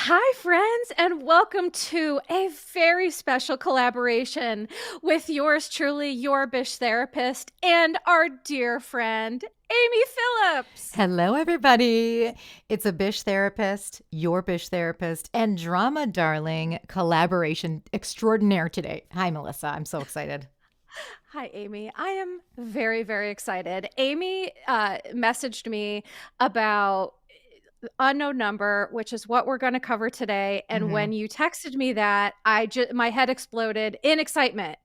Hi, friends, and welcome to a very special collaboration with yours truly, your Bish therapist, and our dear friend, Amy Phillips. Hello, everybody. It's a Bish therapist, your Bish therapist, and drama darling collaboration extraordinaire today. Hi, Melissa. I'm so excited. Hi, Amy. I am very, very excited. Amy messaged me about unknown number, which is what we're going to cover today. And Mhm. when you texted me that, my head exploded in excitement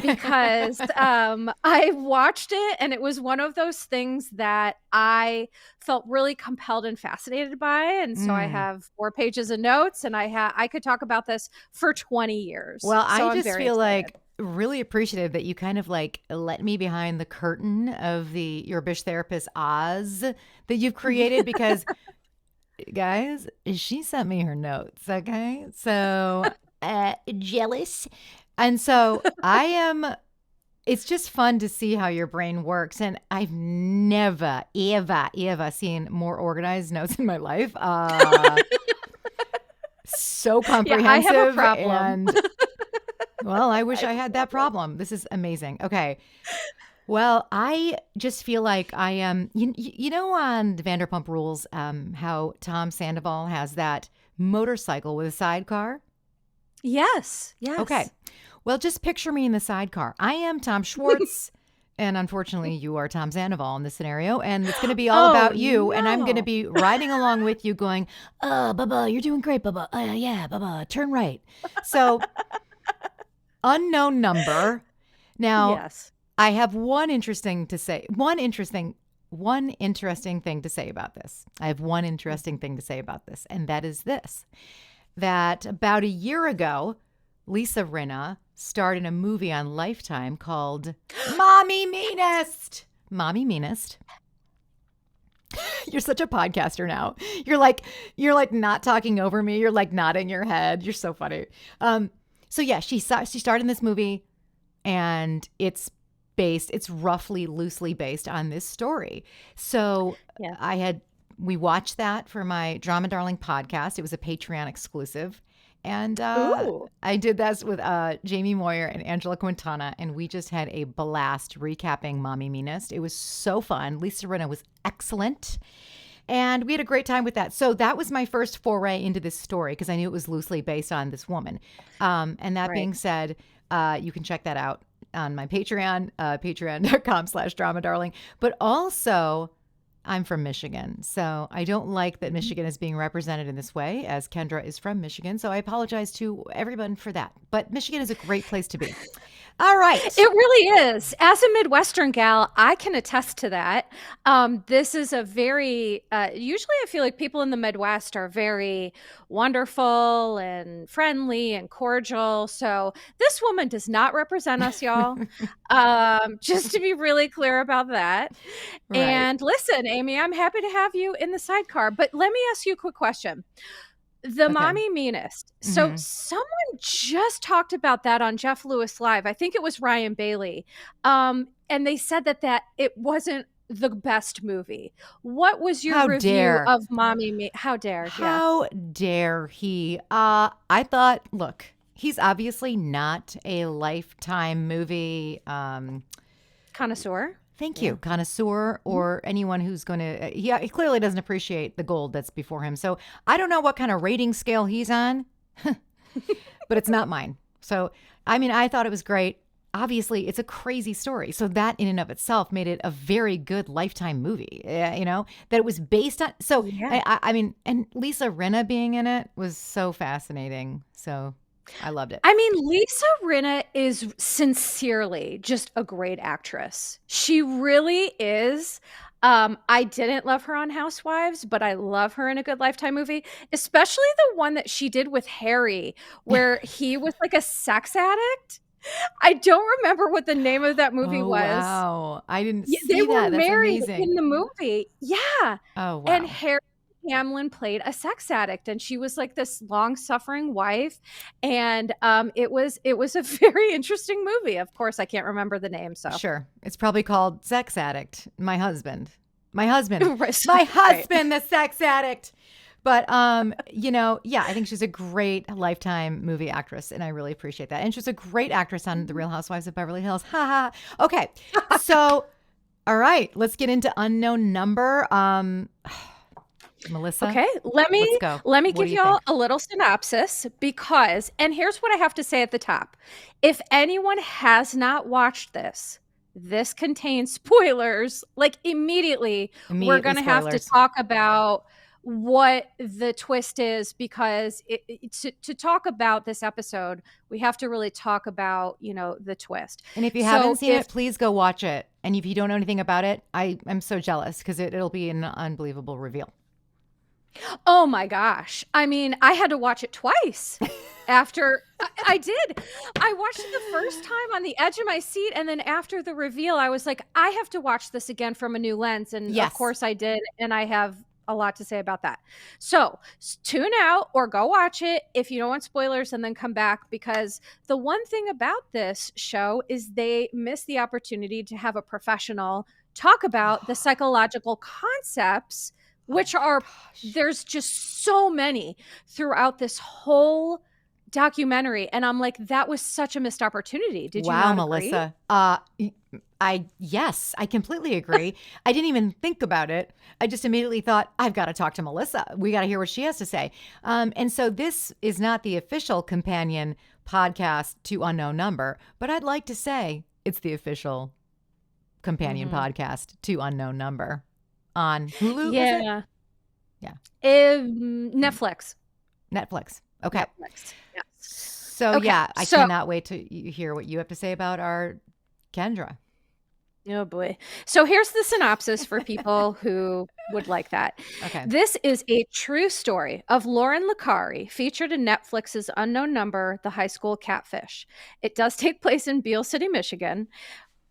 because I watched it and it was one of those things that I felt really compelled and fascinated by. And so I Mm. have 4 pages of notes, and I could talk about this for 20 years. Well, So I I'm just very feel excited. like really appreciative that you kind of like let me behind the curtain of the your Bish therapist Oz that you've created because guys, she sent me her notes, okay? So, jealous. And so I am it's just fun to see how your brain works. And I've never, ever seen more organized notes in my life. So Yeah, I have a comprehensive. problem. And well, I I wish have I a had that problem. problem. This is amazing. Okay. Well, I just feel like I am, you know, on the Vanderpump Rules, how Tom Sandoval has that motorcycle with a sidecar. Yes, Okay. yes. Well, just picture me in the sidecar. I am Tom Schwartz, and unfortunately, you are Tom Sandoval in this scenario, and it's going to be all Oh, about you, and I'm going to no. be riding along with you going, Bubba, you're doing great, Bubba. Yeah, Bubba, turn right. So, unknown number. Now, Yes. I have one interesting thing to say about this. I have one interesting thing to say about this, and that is this, that about a year ago, Lisa Rinna starred in a movie on Lifetime called Mommy Meanest. Mommy Meanest. You're such a podcaster now. You're like not talking over me. You're like nodding your head. You're so funny. So yeah, she starred in this movie, and it's roughly loosely based on this story. So Yeah. I had we watched that for my Drama Darling podcast. It was a Patreon exclusive. And Ooh. I did this with Jamie Moyer and Angela Quintana, and we just had a blast recapping Mommy Meanest. It was so fun. Lisa Rinna was excellent, and we had a great time with that. So that was my first foray into this story because I knew it was loosely based on this woman. And that Right. being said, you can check that out on my Patreon, patreon.com/drama darling. But also, I'm from Michigan, so I don't like that Mhm. Michigan is being represented in this way, as Kendra is from Michigan. So I apologize to everyone for that. But Michigan is a great place to be. All It right. really is. As a Midwestern gal, I can attest to that. This is a very, usually I feel like people in the Midwest are very wonderful and friendly and cordial. So this woman does not represent us, y'all. Just to be really clear about that. Right. And listen, Amy, I'm happy to have you in the sidecar, but let me ask you a quick question. The Okay. Mommy Meanest. So Hmm. someone just talked about that on Jeff Lewis Live. I think it was Ryan Bailey. And they said that it wasn't the best movie. What was your How review dare. of Mommy Me? How dare, yeah. How dare he? I thought, look, he's obviously not a Lifetime movie. Connoisseur? Thank Yeah. you, connoisseur, Mhm. or anyone who's going to. He clearly doesn't appreciate the gold that's before him. So I don't know what kind of rating scale he's on, but it's not mine. So I mean, I thought it was great. Obviously, it's a crazy story. So that in and of itself made it a very good Lifetime movie. That it was based on. So Yeah. I mean, and Lisa Rinna being in it was so fascinating. So I loved it. I mean, Lisa Rinna is sincerely just a great actress. She really is. I didn't love her on Housewives, but I love her in a good Lifetime movie, especially the one that she did with Harry, where he was like a sex addict. I don't remember what the name of that movie Oh was. wow, I didn't Yeah, they see were that. That's married in amazing. the movie. Yeah. Oh And wow. Harry Hamlin played a sex addict, and she was like this long-suffering wife. And it was a very interesting movie. Of course, I can't remember the name, so Sure. It's probably called Sex Addict. My husband. My husband. right. My Right. husband, the sex addict. But yeah, I think she's a great Lifetime movie actress, and I really appreciate that. And she's a great actress on The Real Housewives of Beverly Hills. Ha ha. Okay, so all right, let's get into Unknown Number. Melissa, Okay, let let's me go. let me What give do you y'all think? a little synopsis because, and here's what I have to say at the top. If anyone has not watched this, this contains spoilers. Like immediately, we're Immediately going to have to spoilers. talk about what the twist is because to talk about this episode, we have to really talk about, the twist. And if you haven't So seen if it, please go watch it. And if you don't know anything about it, I'm so jealous because it'll be an unbelievable reveal. Oh my gosh. I mean, I had to watch it twice after I did. I watched it the first time on the edge of my seat. And then after the reveal, I was like, I have to watch this again from a new lens. And of Yes. course I did. And I have a lot to say about that. So tune out or go watch it if you don't want spoilers and then come back, because the one thing about this show is they miss the opportunity to have a professional talk about the psychological concepts, which are there's just so many throughout this whole documentary. And I'm like, that was such a missed opportunity. Did you Wow, not agree? Melissa. Yes, I completely agree. I didn't even think about it. I just immediately thought, I've got to talk to Melissa. We got to hear what she has to say. And so this is not the official companion podcast to Unknown Number, but I'd like to say it's the official companion podcast to Unknown Number on Hulu, is it? Yeah. Yeah. Netflix. Netflix. Okay. Netflix. Yes. So Okay, yeah, I so- cannot wait to hear what you have to say about our Kendra. Oh boy. So here's the synopsis for people who would like that. Okay. This is a true story of Lauren Licari, featured in Netflix's Unknown Number, The High School Catfish. It does take place in Beale City, Michigan.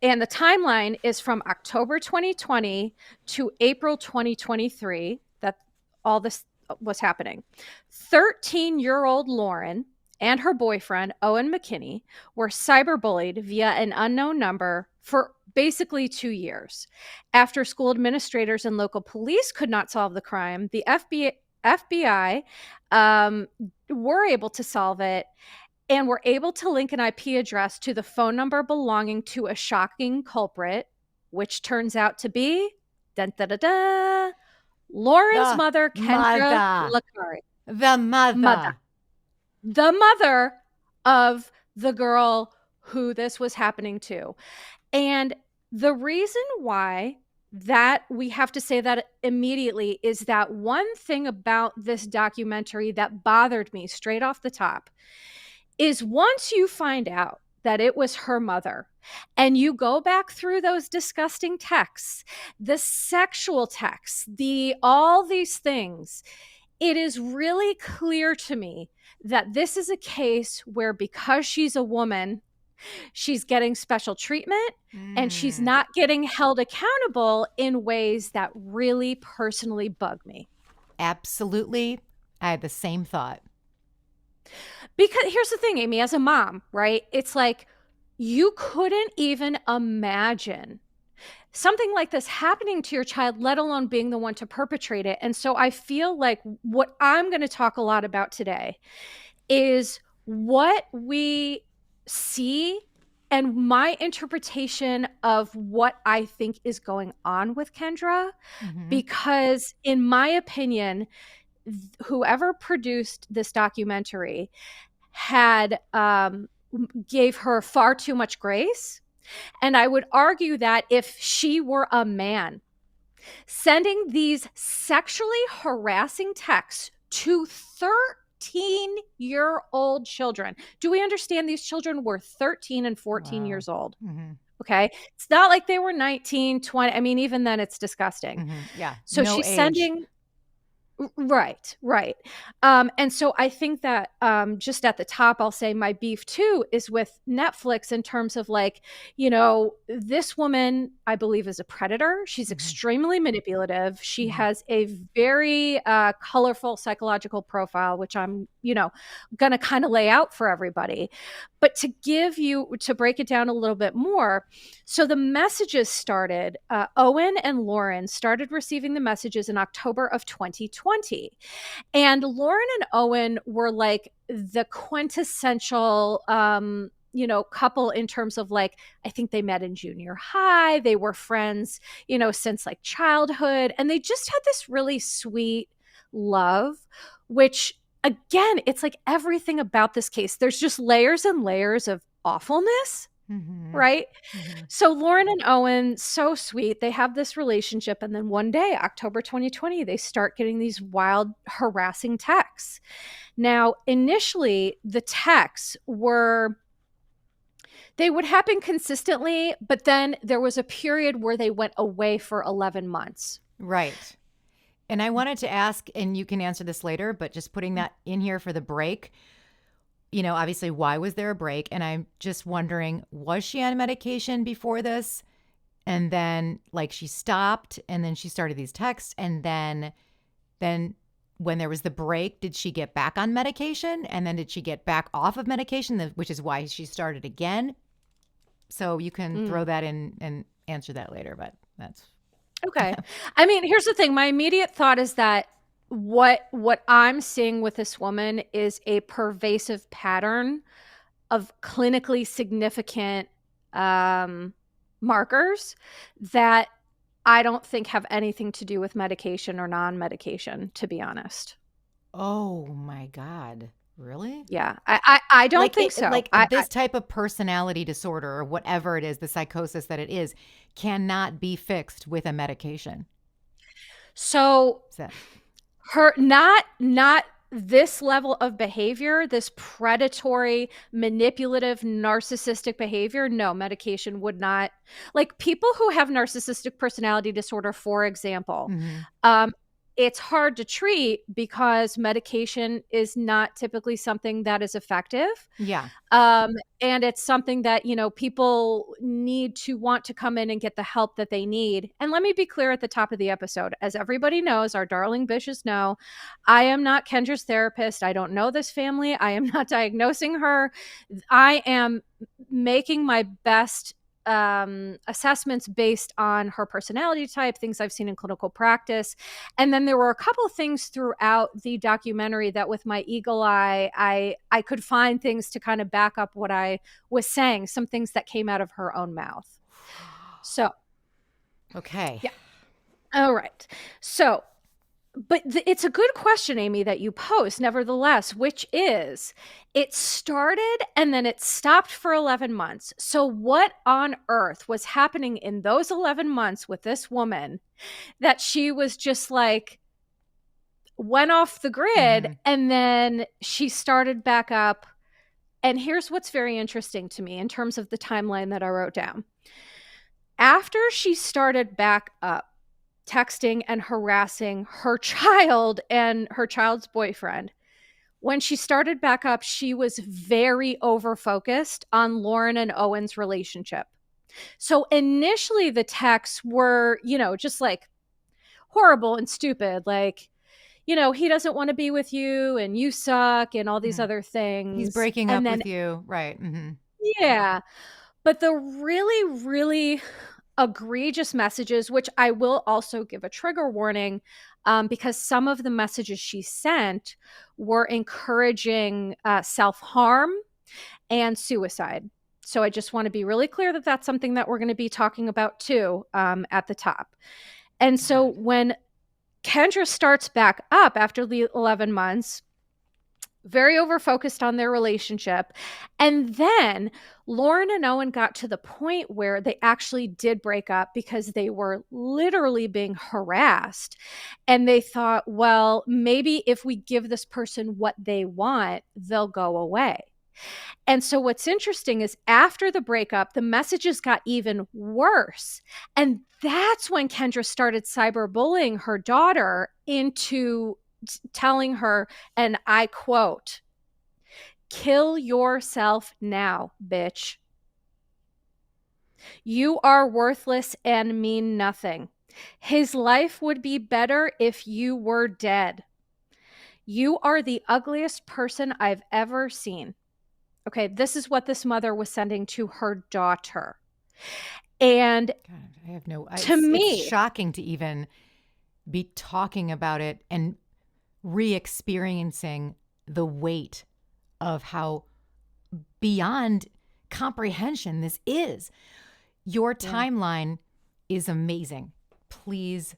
And the timeline is from October 2020 to April 2023 that all this was happening. 13-year-old Lauren and her boyfriend, Owen McKinney, were cyberbullied via an unknown number for basically 2 years. After school administrators and local police could not solve the crime, the FBI were able to solve it and were able to link an IP address to the phone number belonging to a shocking culprit, which turns out to be dun, da, da, da, Lauren's mother, Kendra Licari. The mother. The mother of the girl who this was happening to. And the reason why that we have to say that immediately is that one thing about this documentary that bothered me straight off the top is once you find out that it was her mother and you go back through those disgusting texts, the sexual texts, all these things, it is really clear to me that this is a case where because she's a woman, she's getting special treatment and she's not getting held accountable in ways that really personally bug me. Absolutely. I had the same thought. Because here's the thing, Amy, as a mom, right? It's like you couldn't even imagine something like this happening to your child, let alone being the one to perpetrate it. And so I feel like what I'm going to talk a lot about today is what we see and my interpretation of what I think is going on with Kendra. Because in my opinion, whoever produced this documentary had gave her far too much grace. And I would argue that if she were a man sending these sexually harassing texts to 13-year-old children, do we understand these children were 13 and 14 years old? Okay. It's not like they were 19, 20. I mean, even then it's disgusting. Yeah. So no she's age. sending. Right. And so I think that just at the top, I'll say my beef too is with Netflix in terms of like, this woman, I believe, is a predator. She's extremely manipulative. She has a very colorful psychological profile, which I'm, going to kind of lay out for everybody. But to break it down a little bit more, so the messages started, Owen and Lauren started receiving the messages in October of 2020. 2020. And Lauren and Owen were like the quintessential couple in terms of like, I think they met in junior high. They were friends, since like childhood. And they just had this really sweet love, which again, it's like everything about this case. There's just layers and layers of awfulness, Mm-hmm. right? Mm-hmm. So Lauren and Owen, so sweet. They have this relationship. And then one day, October 2020, they start getting these wild, harassing texts. Now, initially, the texts they would happen consistently, but then there was a period where they went away for 11 months. Right. And I wanted to ask, and you can answer this later, but just putting that in here for the break, obviously, why was there a break? And I'm just wondering, was she on medication before this? And then like she stopped and then she started these texts. And then when there was the break, did she get back on medication? And then did she get back off of medication, which is why she started again? So you can throw that in and answer that later, but that's okay. I mean, here's the thing. My immediate thought is that what I'm seeing with this woman is a pervasive pattern of clinically significant markers that I don't think have anything to do with medication or non-medication, to be honest. Oh my God. Really? Yeah, I don't think so. Like this type of personality disorder or whatever it is, the psychosis that it is, cannot be fixed with a medication. So Is that her not this level of behavior, this predatory, manipulative, narcissistic behavior, no, medication would not. Like people who have narcissistic personality disorder, for example, it's hard to treat because medication is not typically something that is effective. Yeah. And it's something that, people need to want to come in and get the help that they need. And let me be clear at the top of the episode. As everybody knows, our darling bitches know, I am not Kendra's therapist. I don't know this family. I am not diagnosing her. I am making my best assessments based on her personality type, things I've seen in clinical practice. And then there were a couple of things throughout the documentary that with my eagle eye, I could find things to kind of back up what I was saying, some things that came out of her own mouth. So, Okay. yeah. All right. So, but it's a good question, Amy, that you pose, nevertheless, which is it started and then it stopped for 11 months. So, what on earth was happening in those 11 months with this woman that she was just like, went off the grid and then she started back up? And here's what's very interesting to me in terms of the timeline that I wrote down. After she started back up, texting and harassing her child and her child's boyfriend. When she started back up, she was very over focused on Lauren and Owen's relationship. So initially the texts were, just like horrible and stupid. Like, he doesn't want to be with you and you suck and all these other things. He's breaking up with you. Right. Yeah. But the really, really egregious messages, which I will also give a trigger warning because some of the messages she sent were encouraging self-harm and suicide. So I just want to be really clear that that's something that we're going to be talking about too at the top. And so when Kendra starts back up after the 11 months, very over-focused on their relationship. And then Lauren and Owen got to the point where they actually did break up because they were literally being harassed. And they thought, well, maybe if we give this person what they want, they'll go away. And so what's interesting is after the breakup, the messages got even worse. And that's when Kendra started cyberbullying her daughter into telling her, and I quote, "Kill yourself now, bitch. You are worthless and mean nothing. His life would be better if you were dead. You are the ugliest person I've ever seen." Okay, this is what this mother was sending to her daughter. And God, I have no. to me, it's shocking to even be talking about it and re-experiencing the weight of how beyond comprehension this is. Your timeline is amazing. Please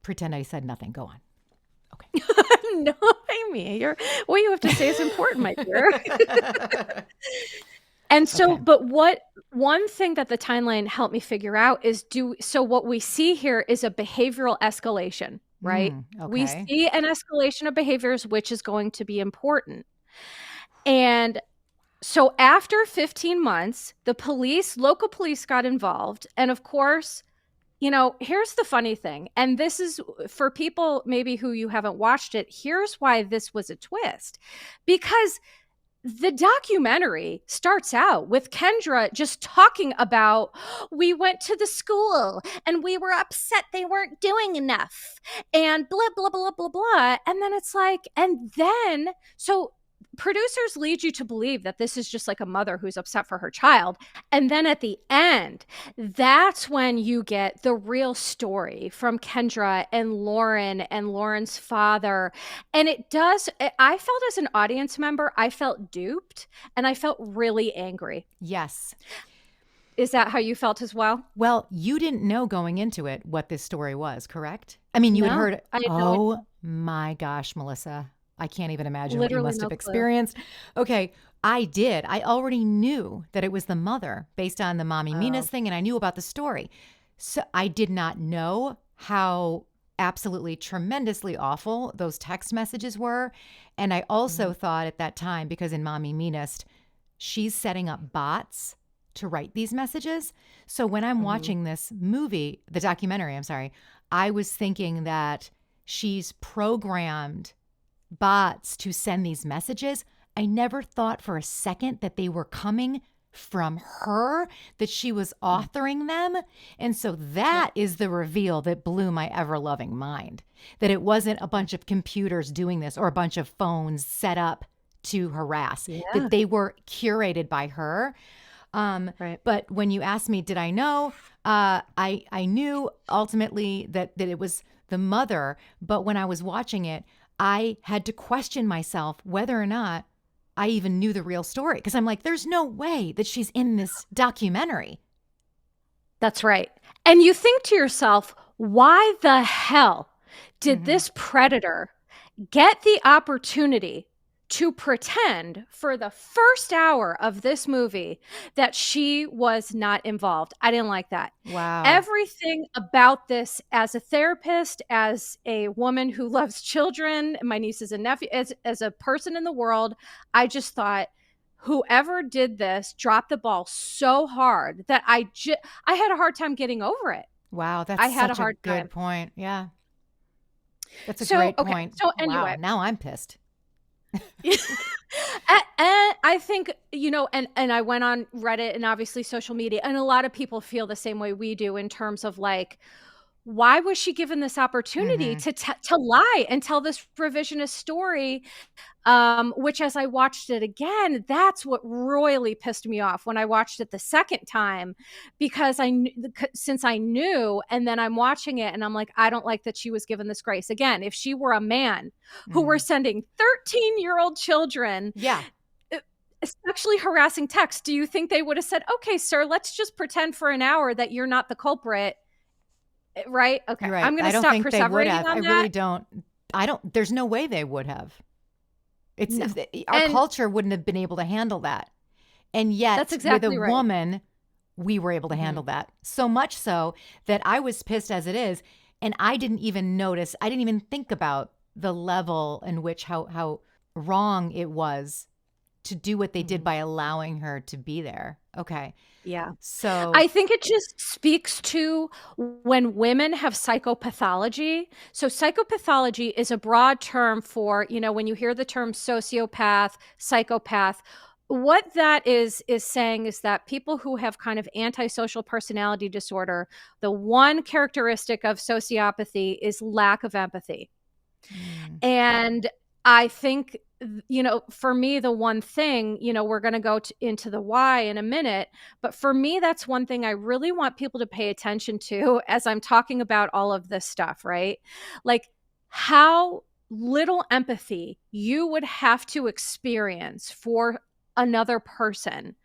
pretend I said nothing. Go on. Okay. No, Amy, what you have to say is important, my dear. And so, but one thing that the timeline helped me figure out is what we see here is a behavioral escalation, right? Okay. We see an escalation of behaviors, which is going to be important. And so after 15 months, local police got involved. And of course, here's the funny thing. And this is for people maybe who you haven't watched it. Here's why this was a twist. Because the documentary starts out with Kendra just talking about, we went to the school and we were upset they weren't doing enough and blah, blah, blah, blah, blah. And then it's like, so producers lead you to believe that this is just like a mother who's upset for her child. And then at the end, that's when you get the real story from Kendra and Lauren and Lauren's father. And I felt as an audience member, I felt duped and I felt really angry. Yes. Is that how you felt as well? Well, you didn't know going into it what this story was, correct? I mean, you had heard it. Oh my gosh, Melissa. I can't even imagine what you must have experienced. Okay, I did. I already knew that it was the mother based on the Mommy Minas thing, and I knew about the story. So I did not know how absolutely tremendously awful those text messages were. And I also thought at that time, because in Mommy Minas, she's setting up bots to write these messages. So when I'm watching this movie, the documentary, I'm sorry, I was thinking that she's programmed bots to send these messages. I never thought for a second that they were coming from her, that she was authoring them. And so that is the reveal that blew my ever-loving mind, that it wasn't a bunch of computers doing this or a bunch of phones set up to harass, that they were curated by her. Right. But when you asked me, did I know? I knew ultimately that it was the mother. But when I was watching it, I had to question myself whether or not I even knew the real story. Because I'm like, there's no way that she's in this documentary. That's right. And you think to yourself, why the hell did this predator get the opportunity to pretend for the first hour of this movie that she was not involved? I didn't like that. Wow. Everything about this, as a therapist, as a woman who loves children, my nieces and nephews, as a person in the world, I just thought whoever did this dropped the ball so hard that I had a hard time getting over it. Wow, that's such a good point. Yeah. That's a great point. So anyway. Wow, now I'm pissed. And I think, and I went on Reddit and obviously social media, and a lot of people feel the same way we do in terms of like, why was she given this opportunity to lie and tell this revisionist story? Which, as I watched it again, that's what royally pissed me off when I watched it the second time, because since I knew, and then I'm watching it and I'm like, I don't like that she was given this grace. Again, if she were a man who were sending 13-year-old children, sexually harassing texts, do you think they would have said, okay, sir, let's just pretend for an hour that you're not the culprit? Right? Okay. Right. I'm going to stop perseverating on that. I really don't. There's no way they would have. Our culture wouldn't have been able to handle that. And yet, that's exactly with a woman, we were able to handle that. So much so that I was pissed as it is. And I didn't even notice, I didn't even think about the level in which how wrong it was to do what they did by allowing her to be there. Okay. Yeah. So I think it just speaks to when women have psychopathology. So psychopathology is a broad term for, when you hear the term sociopath, psychopath, what that is saying is that people who have kind of antisocial personality disorder, the one characteristic of sociopathy is lack of empathy. And I think, for me, the one thing, we're going to go into the why in a minute, but for me, that's one thing I really want people to pay attention to as I'm talking about all of this stuff, right? Like, how little empathy you would have to experience for another person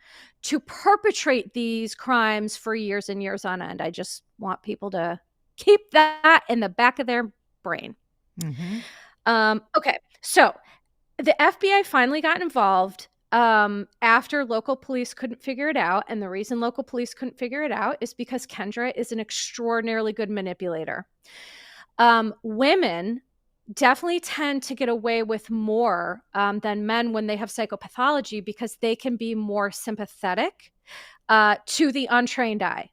to perpetrate these crimes for years and years on end. I just want people to keep that in the back of their brain. Mm-hmm. Okay, so the FBI finally got involved after local police couldn't figure it out. And the reason local police couldn't figure it out is because Kendra is an extraordinarily good manipulator. Women definitely tend to get away with more than men when they have psychopathology because they can be more sympathetic to the untrained eye.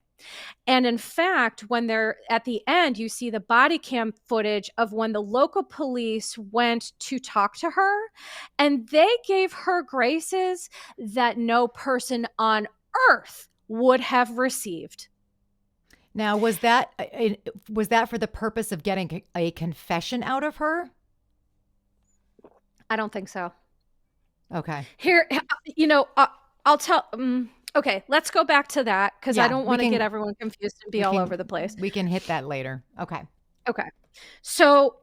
And in fact, when they're at the end, you see the body cam footage of when the local police went to talk to her, and they gave her graces that no person on earth would have received. Now, was that for the purpose of getting a confession out of her? I don't think so. Okay. Here, I'll tell. Okay, let's go back to that because I Yeah, don't want to get everyone confused and be all over the place. We can hit that later. Okay. Okay. So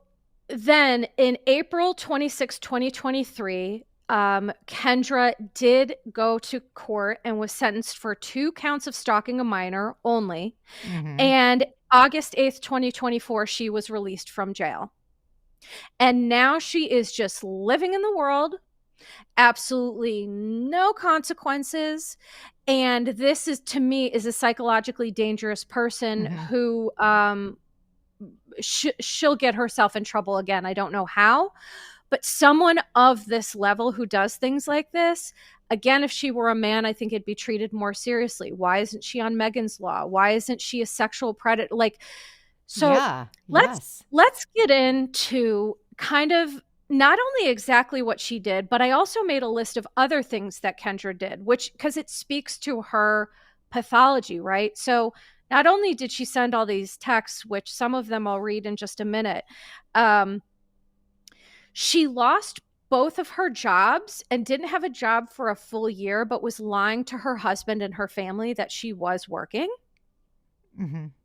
then in April 26, 2023, Kendra did go to court and was sentenced for 2 counts of stalking a minor only. Mm-hmm. And August 8th, 2024, she was released from jail. And now she is just living in the world, absolutely no consequences. And this is, to me, is a psychologically dangerous person who she'll get herself in trouble again. I don't know how, but someone of this level who does things like this, again, if she were a man, I think it'd be treated more seriously. Why isn't she on Megan's Law? Why isn't she a sexual predator? Yeah, let's get into kind of not only exactly what she did, but I also made a list of other things that Kendra did, which, because it speaks to her pathology, right? So not only did she send all these texts, which some of them I'll read in just a minute, she lost both of her jobs and didn't have a job for a full year, but was lying to her husband and her family that she was working.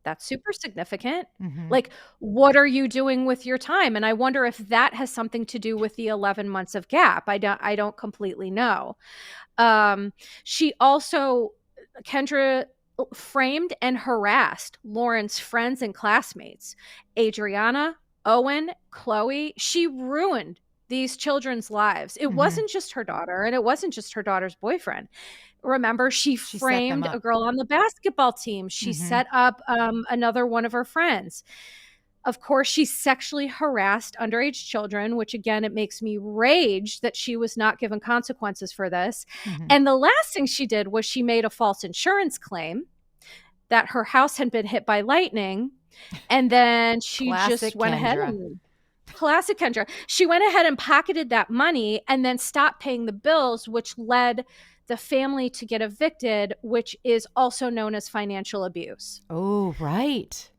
That's super significant. Like, what are you doing with your time? And I wonder if that has something to do with the 11 months of gap. I don't completely know. She also, Kendra framed and harassed Lauren's friends and classmates, Adriana, Owen, Chloe. She ruined these children's lives. It wasn't just her daughter, and it wasn't just her daughter's boyfriend. Remember, she framed a girl on the basketball team. She set up another one of her friends. Of course, she sexually harassed underage children, which, again, it makes me rage that she was not given consequences for this. And the last thing she did was she made a false insurance claim that her house had been hit by lightning. And then she just went ahead and... Classic Kendra. She went ahead and pocketed that money and then stopped paying the bills, which led the family to get evicted, which is also known as financial abuse. Oh, right.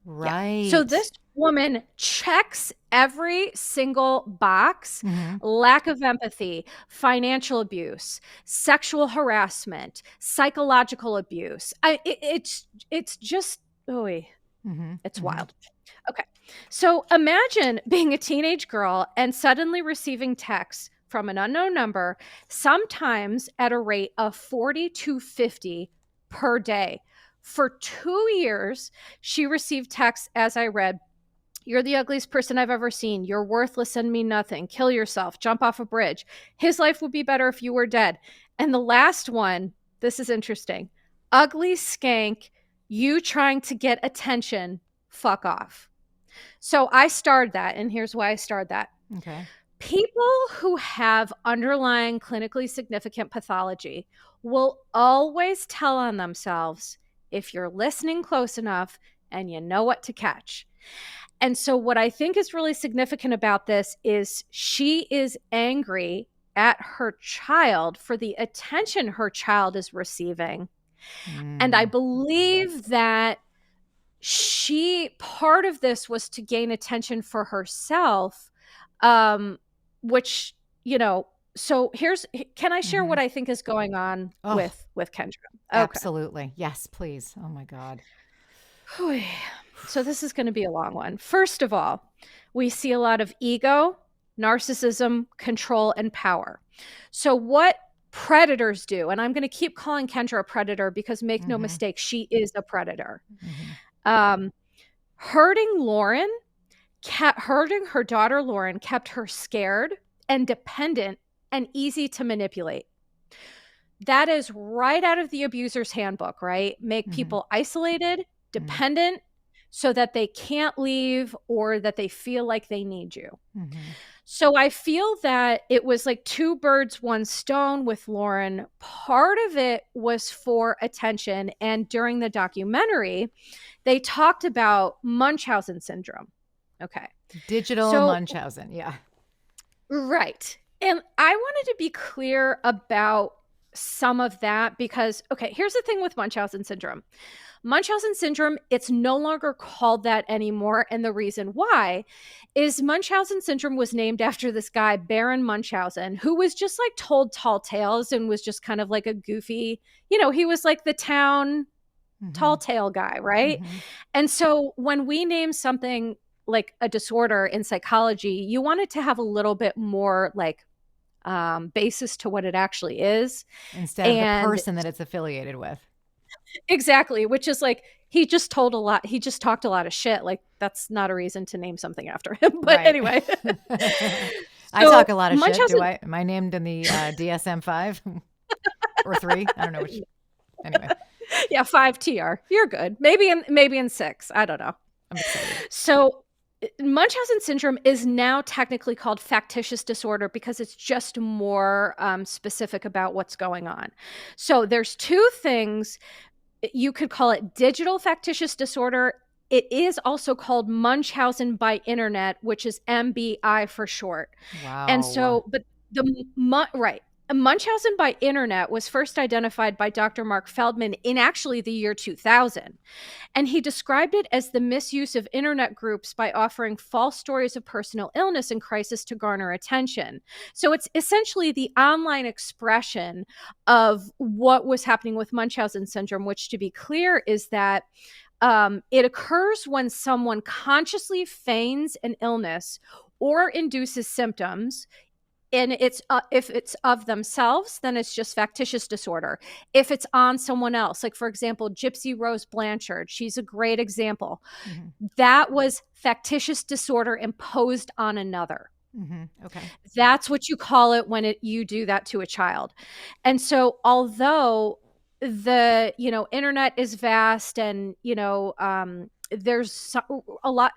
Right. Yeah. So this woman checks every single box: lack of empathy, financial abuse, sexual harassment, psychological abuse. It's just, it's wild. Okay. So imagine being a teenage girl and suddenly receiving texts from an unknown number, sometimes at a rate of 40 to 50 per day. For 2 years, she received texts, as I read: "You're the ugliest person I've ever seen. You're worthless and mean nothing. Kill yourself. Jump off a bridge. His life would be better if you were dead." And the last one, this is interesting: "Ugly skank. You trying to get attention. Fuck off." So I starred that, and here's why I starred that. Okay. People who have underlying clinically significant pathology will always tell on themselves if you're listening close enough and you know what to catch. And so what I think is really significant about this is she is angry at her child for the attention her child is receiving. And I believe that part of this was to gain attention for herself, which, so can I share what I think is going on with Kendra? Okay. Absolutely. Yes, please. Oh my God. So this is going to be a long one. First of all, we see a lot of ego, narcissism, control, and power. So what predators do, and I'm going to keep calling Kendra a predator because make no mistake, she is a predator. Um, hurting Lauren, hurting her daughter Lauren kept her scared and dependent and easy to manipulate. That is right out of the abuser's handbook, right? Make people isolated, dependent, so that they can't leave or that they feel like they need you. So I feel that it was like two birds, one stone with Lauren. Part of it was for attention. And during the documentary, they talked about Munchausen syndrome. Okay. Digital Munchausen. Yeah. Right. And I wanted to be clear about some of that because, okay, here's the thing with Munchausen syndrome. Munchausen syndrome, it's no longer called that anymore. And the reason why is Munchausen syndrome was named after this guy, Baron Munchausen, who was just like told tall tales and was just kind of like a goofy, he was like the town tall tale guy, right? And so when we name something like a disorder in psychology, you want it to have a little bit more like basis to what it actually is. Instead of the person that it's affiliated with. Exactly, which is like he just talked a lot of shit. Like that's not a reason to name something after him. But anyway. I talk a lot of shit. Do I? Am I named in the DSM-5 or 3? I don't know which. Anyway. Yeah, 5 TR. You're good. Maybe in 6. I don't know. I'm excited. So Munchausen syndrome is now technically called factitious disorder because it's just more specific about what's going on. So there's two things. You could call it digital factitious disorder. It is also called Munchausen by internet, which is MBI for short. Wow. And so, but right. Munchausen by internet was first identified by Dr. Mark Feldman in actually the year 2000. And he described it as the misuse of internet groups by offering false stories of personal illness and crisis to garner attention. So it's essentially the online expression of what was happening with Munchausen syndrome, which, to be clear, is that it occurs when someone consciously feigns an illness or induces symptoms. And it's if it's of themselves, then it's just factitious disorder. If it's on someone else, like, for example, Gypsy Rose Blanchard, she's a great example. That was factitious disorder imposed on another. Okay. That's what you call it when you do that to a child. And so although the, internet is vast and, there's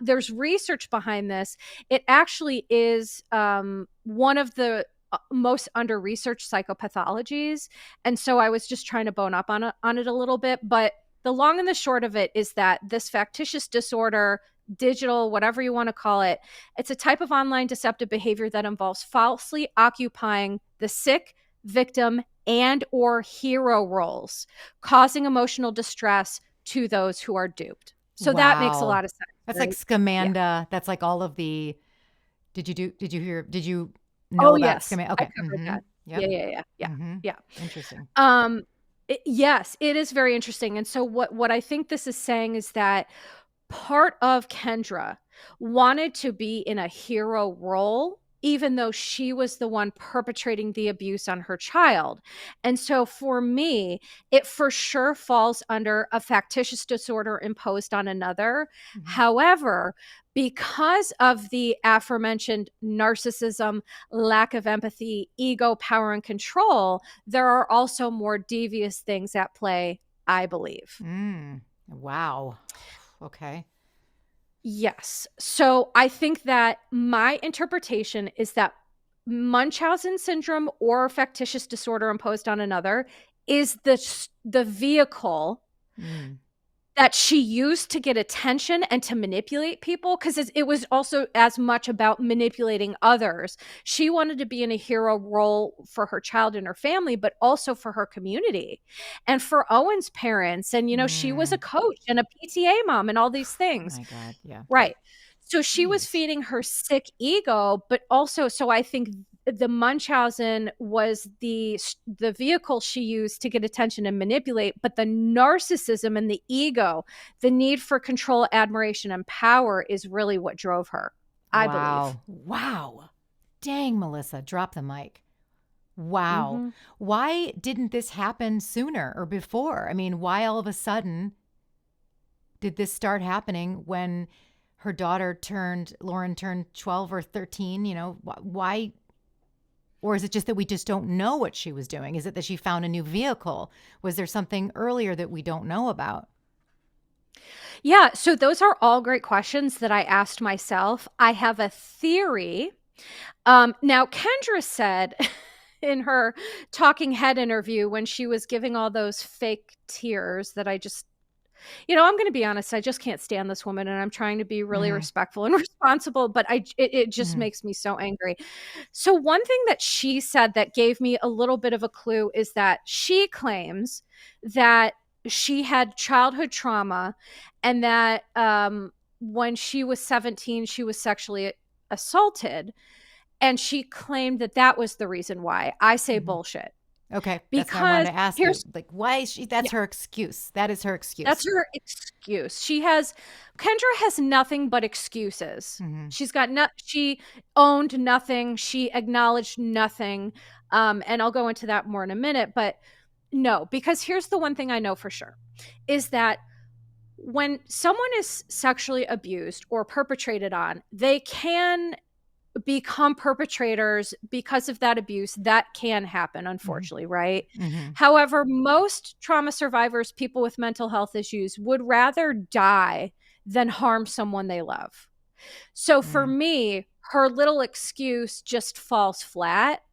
there's research behind this. It actually is one of the most under researched psychopathologies. And so I was just trying to bone up on it a little bit. But the long and the short of it is that this factitious disorder, digital, whatever you want to call it, it's a type of online deceptive behavior that involves falsely occupying the sick, victim, and or hero roles, causing emotional distress to those who are duped. So that makes a lot of sense. That's right? Like Scamanda. Yeah. That's like all of the. Did you know about Scamanda? Okay. I covered that. Yep. Yeah. Interesting. Yes, it is very interesting. And so what I think this is saying is that part of Kendra wanted to be in a hero role, even though she was the one perpetrating the abuse on her child. And so for me, it for sure falls under a factitious disorder imposed on another. However, because of the aforementioned narcissism, lack of empathy, ego, power, and control, there are also more devious things at play, I believe. Wow. Okay. Yes. So I think that my interpretation is that Munchausen syndrome or factitious disorder imposed on another is the vehicle that she used to get attention and to manipulate people, because it was also as much about manipulating others. She wanted to be in a hero role for her child and her family, but also for her community and for Owen's parents. And, she was a coach and a PTA mom and all these things. Oh my God. Yeah. Right. So she was feeding her sick ego, but also, so I think the Munchausen was the vehicle she used to get attention and manipulate, but the narcissism and the ego, the need for control, admiration, and power is really what drove her, I believe. Wow. Dang, Melissa, drop the mic. Wow. Mm-hmm. Why didn't this happen sooner or before? I mean, why all of a sudden did this start happening when her daughter Lauren turned 12 or 13? You know, why? Or is it just that we just don't know what she was doing? Is it that she found a new vehicle? Was there something earlier that we don't know about? Yeah, so those are all great questions that I asked myself. I have a theory. Now, Kendra said in her talking head interview when she was giving all those fake tears that I just, I'm going to be honest, I just can't stand this woman, and I'm trying to be really respectful and responsible, but it just makes me so angry. So one thing that she said that gave me a little bit of a clue is that she claims that she had childhood trauma, and that when she was 17, she was sexually assaulted. And she claimed that that was the reason why. I say bullshit. Okay. That's what I Because wanted to ask you. Like, why is she? That's her excuse. That is her excuse. That's her excuse. Kendra has nothing but excuses. She's got she owned nothing. She acknowledged nothing. And I'll go into that more in a minute. But no, because here's the one thing I know for sure is that when someone is sexually abused or perpetrated on, they can become perpetrators because of that abuse. That can happen, unfortunately, right? However, most trauma survivors, people with mental health issues, would rather die than harm someone they love. So for me, her little excuse just falls flat.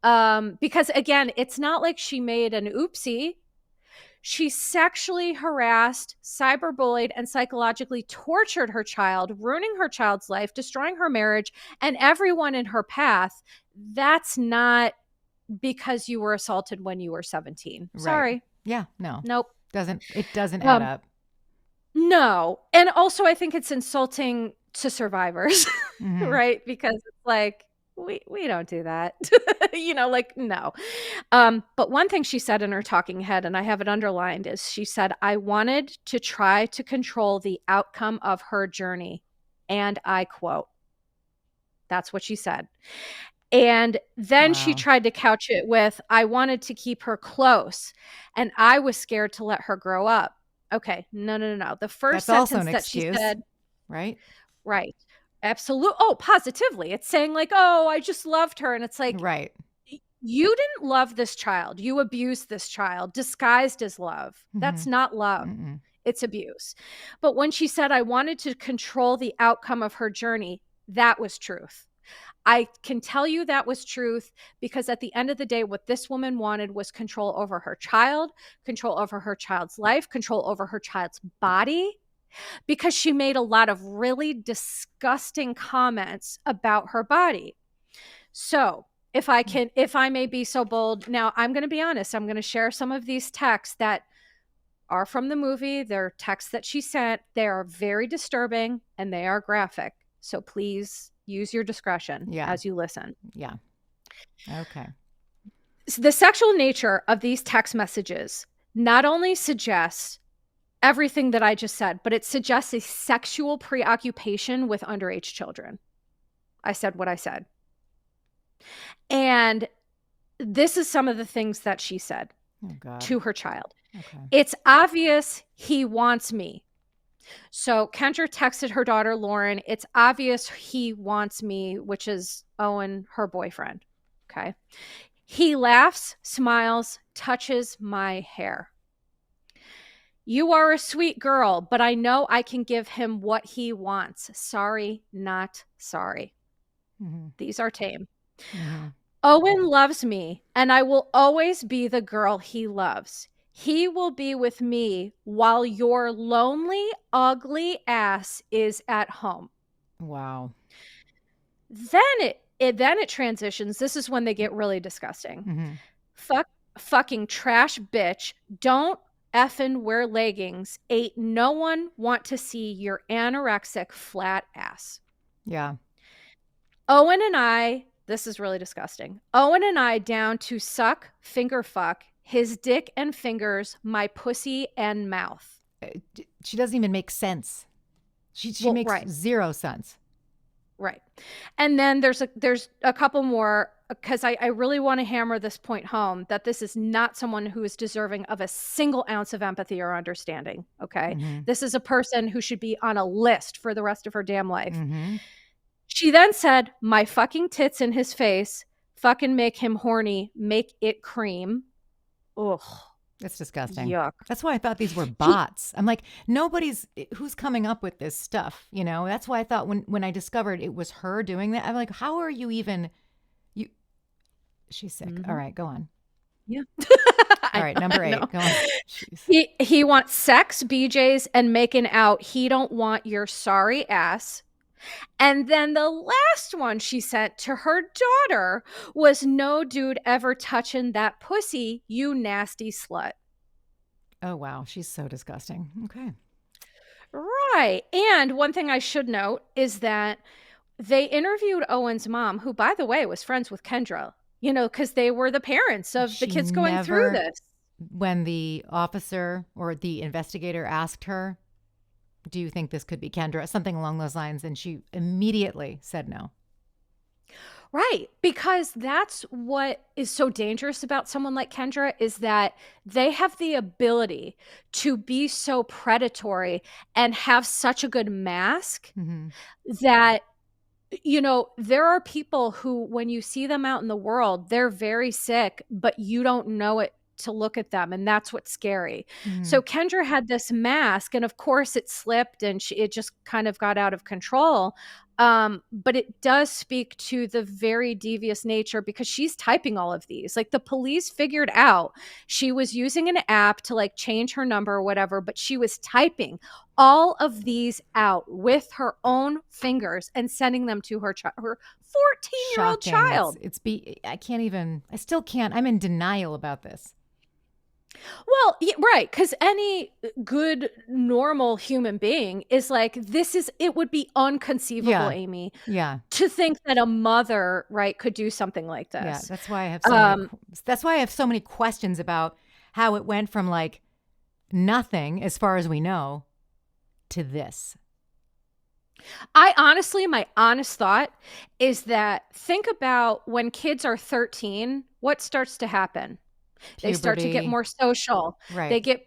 Because again, it's not like she made an oopsie. She sexually harassed, cyberbullied, and psychologically tortured her child, ruining her child's life, destroying her marriage, and everyone in her path. That's not because you were assaulted when you were 17. Right. Sorry. Yeah, no. Nope. It doesn't add up. No. And also I think it's insulting to survivors, right? Because it's like, we don't do that. No. But one thing she said in her talking head, and I have it underlined, is she said, I wanted to try to control the outcome of her journey. And I quote, that's what she said. And then she tried to couch it with, I wanted to keep her close, and I was scared to let her grow up. Okay. No. The first sentence that she said, right? Right. Absolutely. Oh, positively. It's saying like, oh, I just loved her. And it's like, right. You didn't love this child. You abused this child disguised as love. That's not love. It's abuse. But when she said, I wanted to control the outcome of her journey, that was truth. I can tell you that was truth because at the end of the day, what this woman wanted was control over her child, control over her child's life, control over her child's body, because she made a lot of really disgusting comments about her body. So if I may be so bold, now I'm going to be honest, I'm going to share some of these texts that are from the movie. They're texts that she sent. They are very disturbing and they are graphic. So please use your discretion as you listen. Yeah. Okay. The sexual nature of these text messages not only suggests everything that I just said, but it suggests a sexual preoccupation with underage children. I said what I said. And this is some of the things that she said to her child. Okay. It's obvious he wants me. So Kendra texted her daughter, Lauren, it's obvious he wants me, which is Owen, her boyfriend. Okay. He laughs, smiles, touches my hair. You are a sweet girl, but I know I can give him what he wants. Sorry, not sorry. These are tame. Owen loves me, and I will always be the girl he loves. He will be with me while your lonely, ugly ass is at home. Wow. Then it transitions. This is when they get really disgusting. Fucking trash bitch. Don't effing wear leggings. Ain't no one want to see your anorexic flat ass. Yeah. Owen and I This is really disgusting. Owen and I down to suck, finger fuck, his dick and fingers, my pussy and mouth. She doesn't even make sense. She Well, makes right, zero sense. right. And then there's a couple more because I really want to hammer this point home that this is not someone who is deserving of a single ounce of empathy or understanding. Okay. Mm-hmm. This is a person who should be on a list for the rest of her damn life. Mm-hmm. She then said, my fucking tits in his face, fucking make him horny, make it cream. Ugh. It's disgusting. Yuck. That's why I thought these were He, bots. I'm like, who's coming up with this stuff, you know? That's why I thought when I discovered it was her doing that, I'm like, how are you even you she's sick. Mhm. All right, go on. Yeah. All right, number 8. Go on. He wants sex, BJs, and making out. He don't want your sorry ass. And then the last one she sent to her daughter was no dude ever touching that pussy, you nasty slut. Oh wow, she's so disgusting. Okay. Right. And one thing I should note is that they interviewed Owen's mom, who, by the way, was friends with Kendra, because they were the parents of the She kids going through never, this. when the officer or the investigator asked her, do you think this could be Kendra? Something along those lines. And she immediately said no. Right. Because that's what is so dangerous about someone like Kendra is that they have the ability to be so predatory and have such a good mask Mm-hmm. that there are people who, when you see them out in the world, they're very sick, but you don't know it to look at them. And that's what's scary. Mm-hmm. So Kendra had this mask, and of course it slipped and it just kind of got out of control. But it does speak to the very devious nature because she's typing all of these. Like the police figured out she was using an app to like change her number or whatever, but she was typing all of these out with her own fingers and sending them to her 14-year-old Shocking. child. I still can't. I'm in denial about this. Well, yeah, right, because any good, normal human being is like, it would be unconceivable, Yeah. Amy, Yeah. to think that a mother, right, could do something like Yeah. this. That's why I have so many questions about how it went from like nothing, as far as we know, to this. My honest thought is that think about when kids are 13, what starts to happen? They start to get Puberty. more social. Right. They get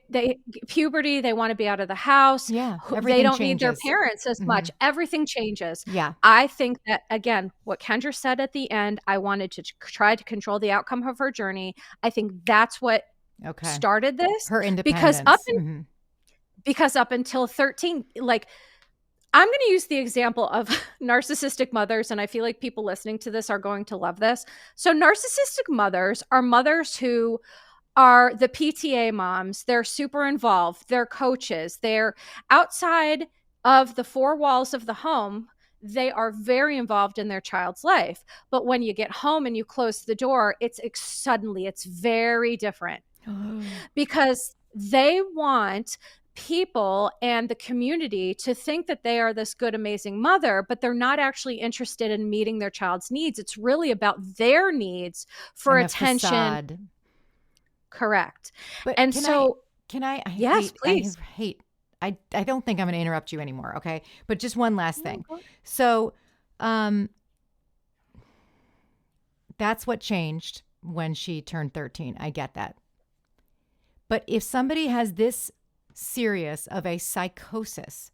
puberty. They want to be out of the house. Yeah. They Everything don't need their changes. parents as Mm-hmm. much. Everything changes. Yeah. I think that, again, what Kendra said at the end, I wanted to try to control the outcome of her journey. I think that's what started this. Her independence. Because up until 13, like, I'm going to use the example of narcissistic mothers, and I feel like people listening to this are going to love this. So narcissistic mothers are mothers who are the PTA moms. They're super involved. They're coaches. They're outside of the four walls of the home. They are very involved in their child's life. But when you get home and you close the door, it's very different because they want people and the community to think that they are this good, amazing mother, but they're not actually interested in meeting their child's needs. It's really about their needs for attention. Facade. Correct. But and yes, please. I don't think I'm going to interrupt you anymore. Okay. But just one last thing. So, that's what changed when she turned 13. I get that. But if somebody has this serious of a psychosis,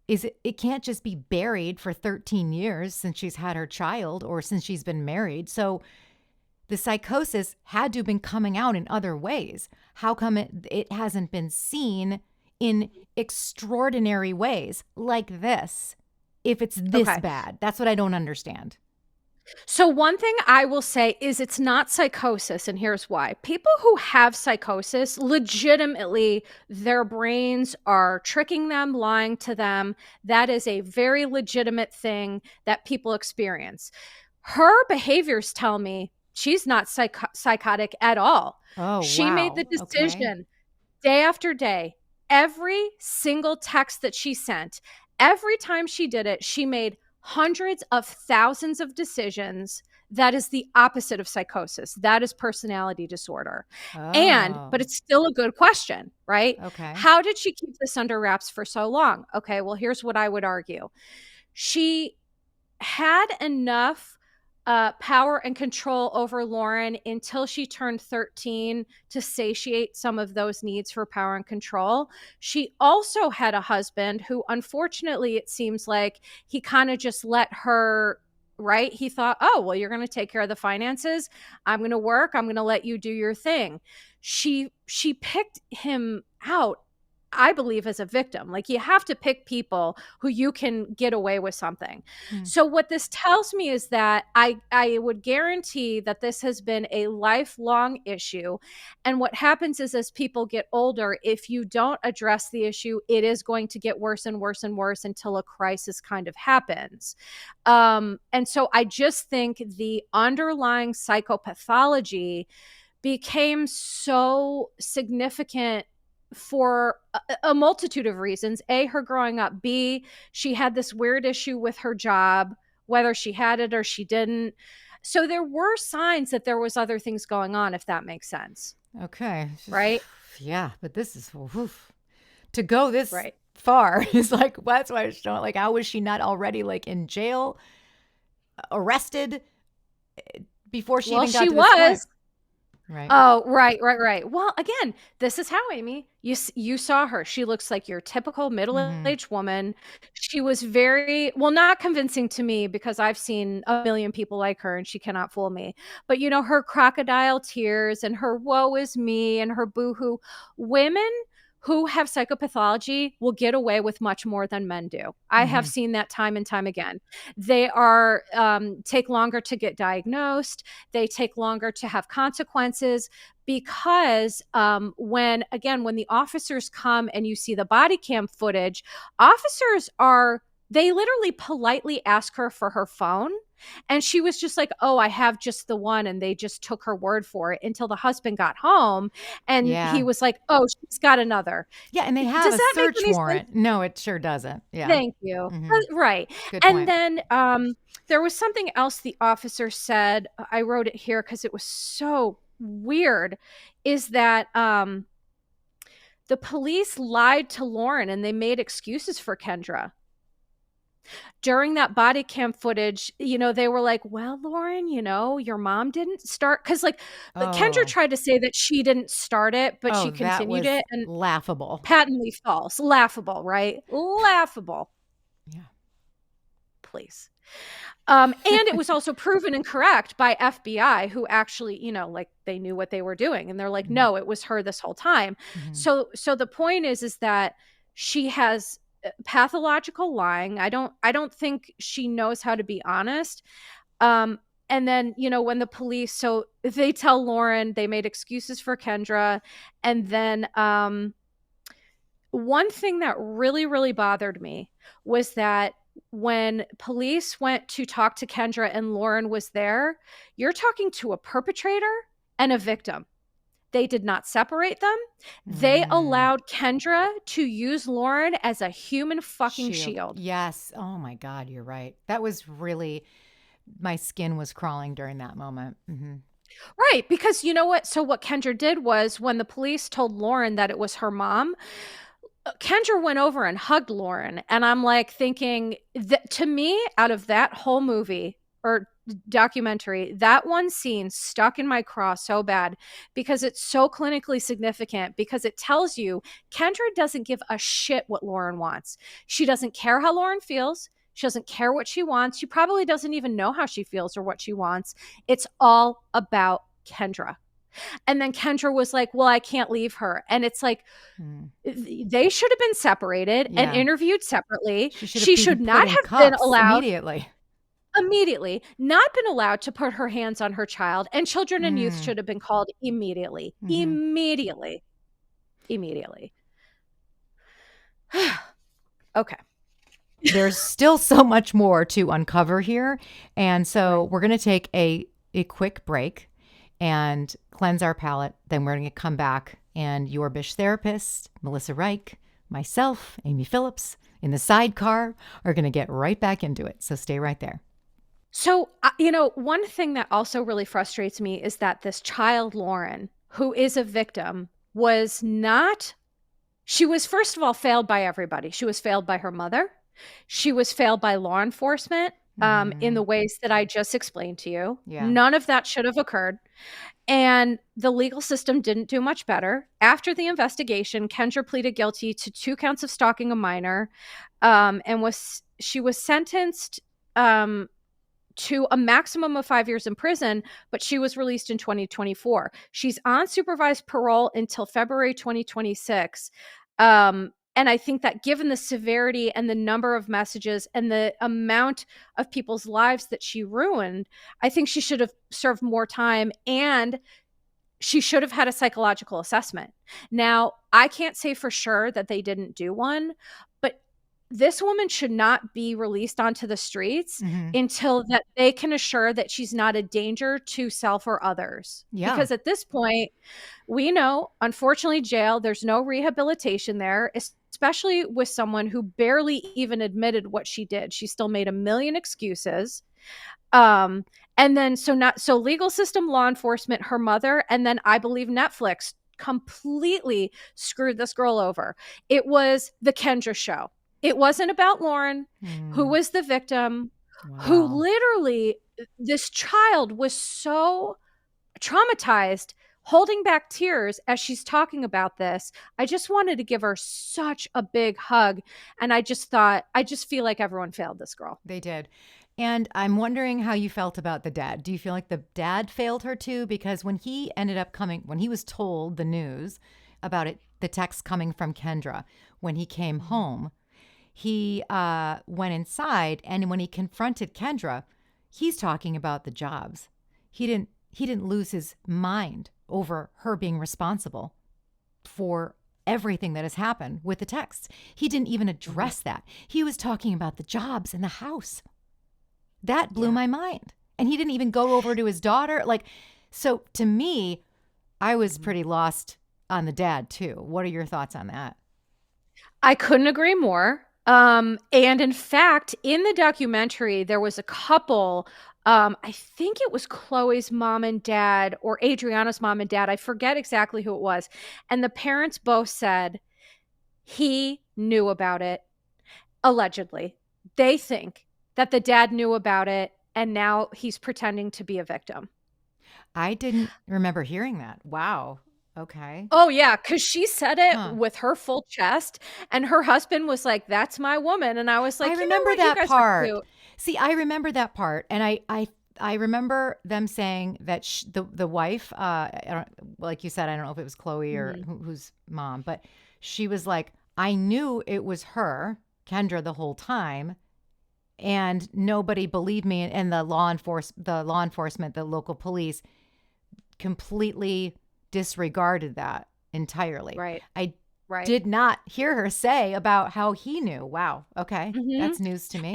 it can't just be buried for 13 years since she's had her child or since she's been married. So the psychosis had to have been coming out in other ways. How come it hasn't been seen in extraordinary ways like this if it's this bad? That's what I don't understand. So one thing I will say is it's not psychosis, and here's why. People who have psychosis, legitimately, their brains are tricking them, lying to them. That is a very legitimate thing that people experience. Her behaviors tell me she's not psychotic at all. She made the decision day after day, every single text that she sent, every time she did it, she made hundreds of thousands of decisions. That is the opposite of psychosis. That is personality disorder. Oh, But it's still a good question, right? okay. How did she keep this under wraps for so long? Okay, well, here's what I would argue. She had enough power and control over Lauren until she turned 13 to satiate some of those needs for power and control. She also had a husband who, unfortunately, it seems like he kind of just let her. Right? He thought, oh, well, you're going to take care of the finances. I'm going to work. I'm going to let you do your thing. She picked him out, I believe, as a victim. Like, you have to pick people who you can get away with something. Hmm. So what this tells me is that I would guarantee that this has been a lifelong issue. And what happens is, as people get older, if you don't address the issue, it is going to get worse and worse and worse until a crisis kind of happens. And so I just think the underlying psychopathology became so significant for a multitude of reasons. A, her growing up. B, she had this weird issue with her job, whether she had it or she didn't. So there were signs that there was other things going on, if that makes sense. Okay. Right? Yeah, but this is oof. To go this Right. far is like, well, that's why I just don't like, how was she not already like in jail, arrested before she Well, even got she to this point? was. Right. Oh, right. Well, again, this is how, Amy, you saw her. She looks like your typical Mm-hmm. middle-aged woman. She was very, well, not convincing to me because I've seen a million people like her and she cannot fool me. But her crocodile tears and her woe is me and her boohoo. Women who have psychopathology will get away with much more than men do. I have Mm-hmm. seen that time and time again. They are take longer to get diagnosed. They take longer to have consequences because when the officers come and you see the body cam footage, they literally politely ask her for her phone. And she was just like, oh, I have just the one. And they just took her word for it until the husband got home. And he Yeah. was like, oh, she's got another. Yeah. And they have Does a that make search any sense? warrant. No, it sure doesn't. Yeah. Thank you. Mm-hmm. Right. Good And point. then there was something else the officer said. I wrote it here because it was so weird, is that the police lied to Lauren and they made excuses for Kendra. During that body cam footage, they were like, well, Lauren, your mom didn't start. Because, like, Kendra Oh, tried to say that she didn't start it, but she oh, that continued was it. And laughable. patently false. Laughable, right? Laughable. Yeah. Please. And it was also proven incorrect by FBI, who actually, like, they knew what they were doing. And they're like, Mm-hmm. no, it was her this whole time. Mm-hmm. So the point is that she has pathological lying. I don't think she knows how to be honest. And then, when the police, so they tell Lauren they made excuses for Kendra. And then one thing that really, really bothered me was that when police went to talk to Kendra and Lauren was there, you're talking to a perpetrator and a victim. They did not separate them. They Mm. allowed Kendra to use Lauren as a human fucking Shield. shield. Yes. Oh my God, you're right. That was really, my skin was crawling during that moment. Mm-hmm. Right. Because you know what? So, what Kendra did was when the police told Lauren that it was her mom, Kendra went over and hugged Lauren. And I'm like thinking that, to me, out of that whole movie or documentary, that one scene stuck in my craw so bad because it's so clinically significant, because it tells you Kendra doesn't give a shit what Lauren wants. She doesn't care how Lauren feels. She doesn't care what she wants. She probably doesn't even know how she feels or what she wants. It's all about Kendra. And then Kendra was like, well, I can't leave her. And it's like, Mm. they should have been separated and Yeah. interviewed separately. She should have She been should put not in have been cuffs allowed immediately. immediately, not been allowed to put her hands on her child, and children and youth Mm. should have been called immediately. Mm-hmm. Immediately. Immediately. Okay. There's still so much more to uncover here. And so we're going to take a quick break and cleanse our palate. Then we're going to come back, and your Bish therapist, Melissa Reich, myself, Amy Phillips, in the sidecar are going to get right back into it. So stay right there. So, one thing that also really frustrates me is that this child, Lauren, who is a victim, she was, first of all, failed by everybody. She was failed by her mother. She was failed by law enforcement in the ways that I just explained to you. Yeah. None of that should have occurred. And the legal system didn't do much better. After the investigation, Kendra pleaded guilty to 2 counts of stalking a minor, and she was sentenced to a maximum of 5 years in prison, but she was released in 2024. She's on supervised parole until February 2026. And I think that given the severity and the number of messages and the amount of people's lives that she ruined, I think she should have served more time, and she should have had a psychological assessment. Now, I can't say for sure that they didn't do one, but this woman should not be released onto the streets until that they can assure that she's not a danger to self or others. Yeah. Because at this point, we know, unfortunately, jail, there's no rehabilitation there, especially with someone who barely even admitted what she did. She still made a million excuses. And then so legal system, law enforcement, her mother, and then I believe Netflix completely screwed this girl over. It was the Kendra show. It wasn't about Lauren, who was the victim, who literally, this child was so traumatized, holding back tears as she's talking about this. I just wanted to give her such a big hug. And I just feel like everyone failed this girl. They did. And I'm wondering how you felt about the dad. Do you feel like the dad failed her too? Because when he was told the news about it, the text coming from Kendra, when he came home, he went inside, and when he confronted Kendra, he's talking about the jobs. He didn't lose his mind over her being responsible for everything that has happened with the texts. He didn't even address that. He was talking about the jobs in the house. That blew my mind. And he didn't even go over to his daughter. So to me, I was pretty lost on the dad too. What are your thoughts on that? I couldn't agree more. And in fact, in the documentary, there was a couple, I think it was Chloe's mom and dad or Adriana's mom and dad. I forget exactly who it was. And the parents both said he knew about it, allegedly. They think that the dad knew about it, and now he's pretending to be a victim. I didn't remember hearing that. Wow. Okay. Oh, yeah, because she said it with her full chest, and her husband was like, "That's my woman." And I was like, I remember that you guys part. are cute. See, I remember that part. And I remember them saying that the wife, like you said, I don't know if it was Chloe or whose mom, but she was like, I knew it was her, Kendra, the whole time. And nobody believed me. And the law enforcement, the local police completely disregarded that entirely. Right. I did not hear her say about how he knew. Wow. Okay. That's news to me.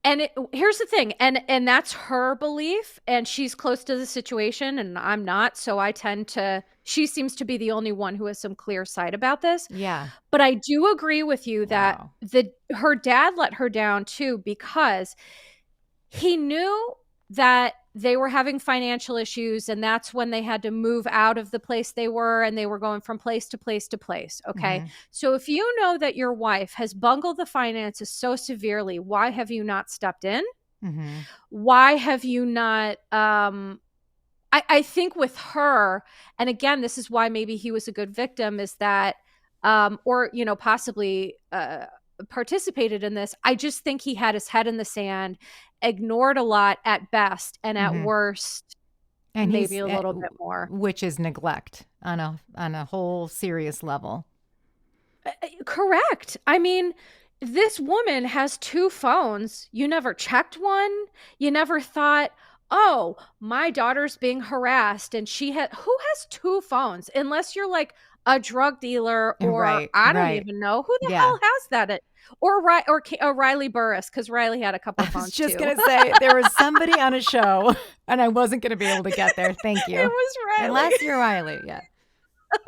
And here's the thing, and that's her belief, and she's close to the situation, and I'm not, so she seems to be the only one who has some clear sight about this. Yeah. But I do agree with you that her dad let her down too, because he knew that they were having financial issues, and that's when they had to move out of the place they were, and they were going from place to place to place. Okay. So if you know that your wife has bungled the finances so severely, why have you not stepped in? Why have you not, I think with her, and again, this is why maybe he was a good victim, is that, or, possibly, participated in this. I just think he had his head in the sand, ignored a lot at best, and at worst, and maybe a little bit more, which is neglect on a whole serious level. Correct. I mean, this woman has 2 phones. You never checked one. You never thought, oh, my daughter's being harassed, and who has 2 phones? Unless you're like a drug dealer, or I don't even know who the hell has that. Or Riley Burris, because Riley had a couple of phones. I was just too. going to say, there was somebody on a show, and I wasn't going to be able to get there. Thank you. It was Riley. Unless you're Riley, yeah.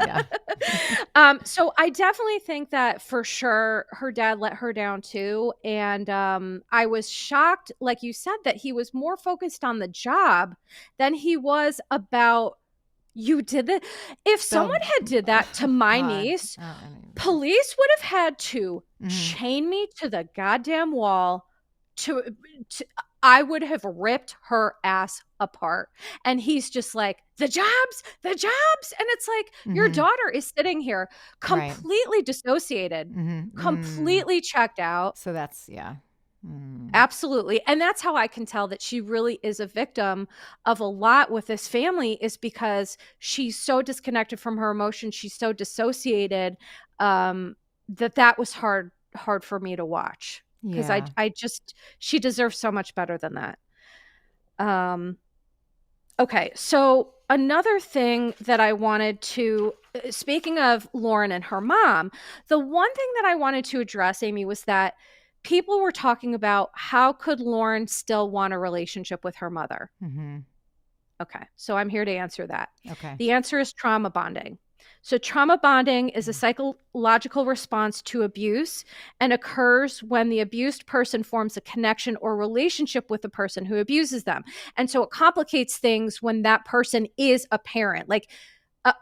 Yeah. So I definitely think that for sure her dad let her down too. And I was shocked, like you said, that he was more focused on the job than he was about you did that. If The someone had did that to my God. niece, Oh, I don't even. police would have had to Mhm. chain me to the goddamn wall to, to I would have ripped her ass apart. And he's just like, the jobs. And it's like, your Mhm. daughter is sitting here Right. completely dissociated, Mhm. Mm. completely checked out. So that's yeah. Mm. Absolutely. And that's how I can tell that she really is a victim of a lot with this family, is because she's so disconnected from her emotions. She's so dissociated, that was hard for me to watch, because Yeah. I just, she deserves so much better than that. Um, okay. So another thing that I wanted to, speaking of Lauren and her mom, the one thing that I wanted to address, Amy, was that people were talking about how could Lauren still want a relationship with her mother? Mhm. Okay, so I'm here to answer that. Okay. The answer is trauma bonding. So, trauma bonding is a psychological response to abuse and occurs when the abused person forms a connection or relationship with the person who abuses them. And so it complicates things when that person is a parent. Like, uh,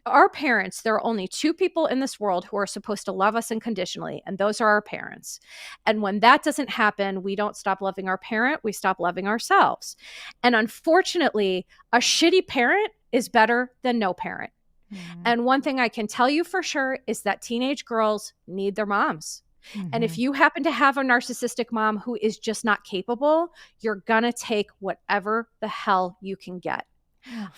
our parents, there are only two people in this world who are supposed to love us unconditionally, and those are our parents. And when that doesn't happen, we don't stop loving our parent, we stop loving ourselves. And unfortunately, a shitty parent is better than no parent. Mhm. And one thing I can tell you for sure is that teenage girls need their moms. And if Mhm. you happen to have a narcissistic mom who is just not capable, you're going to take whatever the hell you can get.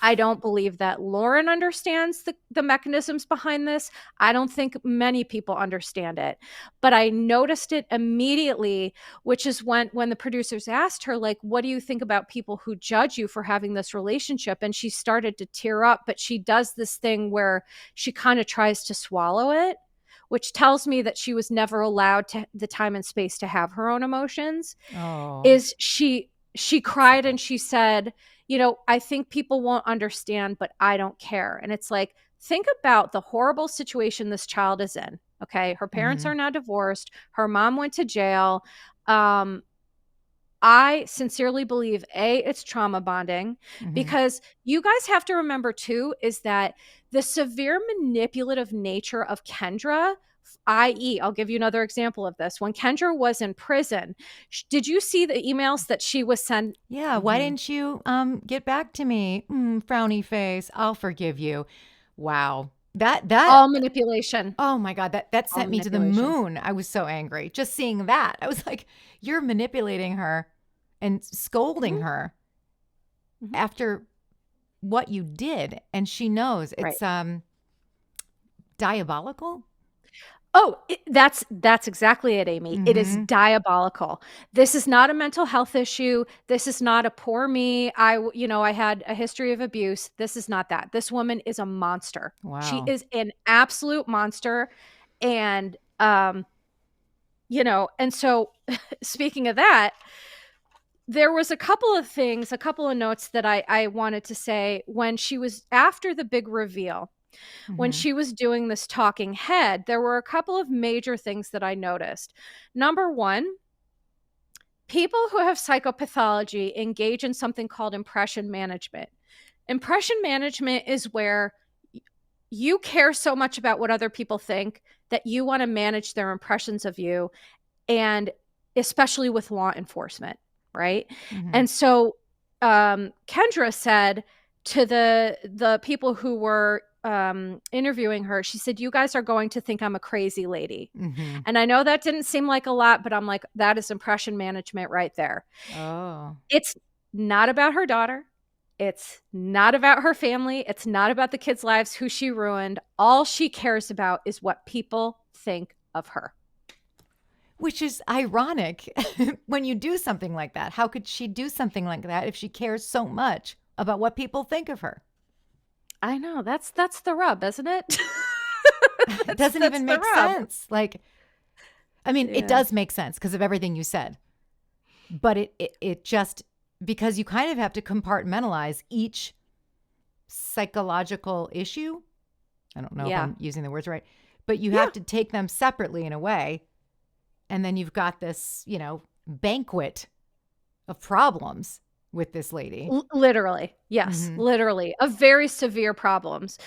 I don't believe that Lauren understands the mechanisms behind this. I don't think many people understand it. But I noticed it immediately, which is when the producers asked her, like, what do you think about people who judge you for having this relationship? And she started to tear up, but she does this thing where she kind of tries to swallow it, which tells me that she was never allowed to the time and space to have her own emotions. Oh, Is she that's cried sad. and she said, I think people won't understand, but I don't care. And it's like, think about the horrible situation this child is in. Okay, her parents are Mhm. now divorced, her mom went to jail. um I sincerely believe it's trauma bonding, Mhm. because you guys have to remember too is that the severe manipulative nature of Kendra, i.e., I'll give you another example of this. When Kendra was in prison, did you see the emails that she was sent? Yeah, why Mhm. didn't you get back to me? Frowny face. I'll forgive you. Wow. That All manipulation. oh my God, that All sent me to the manipulation. moon. I was so angry just seeing that. I was like, you're manipulating her and scolding Mhm, her mhm. after what you did, and she knows Right. it's diabolical. Oh, that's exactly it, Amy. It is Mhm. diabolical. This is not a mental health issue. This is not a poor me. I had a history of abuse. This is not that. This woman is a monster. She Wow. is an absolute monster. And and so speaking of that, there was a couple of things, a couple of notes that I wanted to say when she was after the big reveal. When Mhm. she was doing this talking head, there were a couple of major things that I noticed. Number one, people who have psychopathology engage in something called impression management. Impression management is where you care so much about what other people think that you want to manage their impressions of you, and especially with law enforcement, right? Mhm. And so Kendra said to the people who were interviewing her, she said, "You guys are going to think I'm a crazy lady." Mhm. And I know that didn't seem like a lot, but I'm like, that is impression management right there. Oh. It's not about her daughter. It's not about her family. It's not about the kids' lives who she ruined. All she cares about is what people think of her. Which is ironic when you do something like that. How could she do something like that if she cares so much about what people think of her? I know, that's the rub, isn't it? It That's doesn't that's even the make rub. sense. Like, I mean, it Yeah. does make sense because of everything you said, but it just because you kind of have to compartmentalize each psychological issue. I don't know if Yeah. I'm using the words right, but you Yeah. have to take them separately in a way. And then you've got this, banquet of problems with this lady. Literally. Yes, Mm-hmm. literally. Of very severe problems.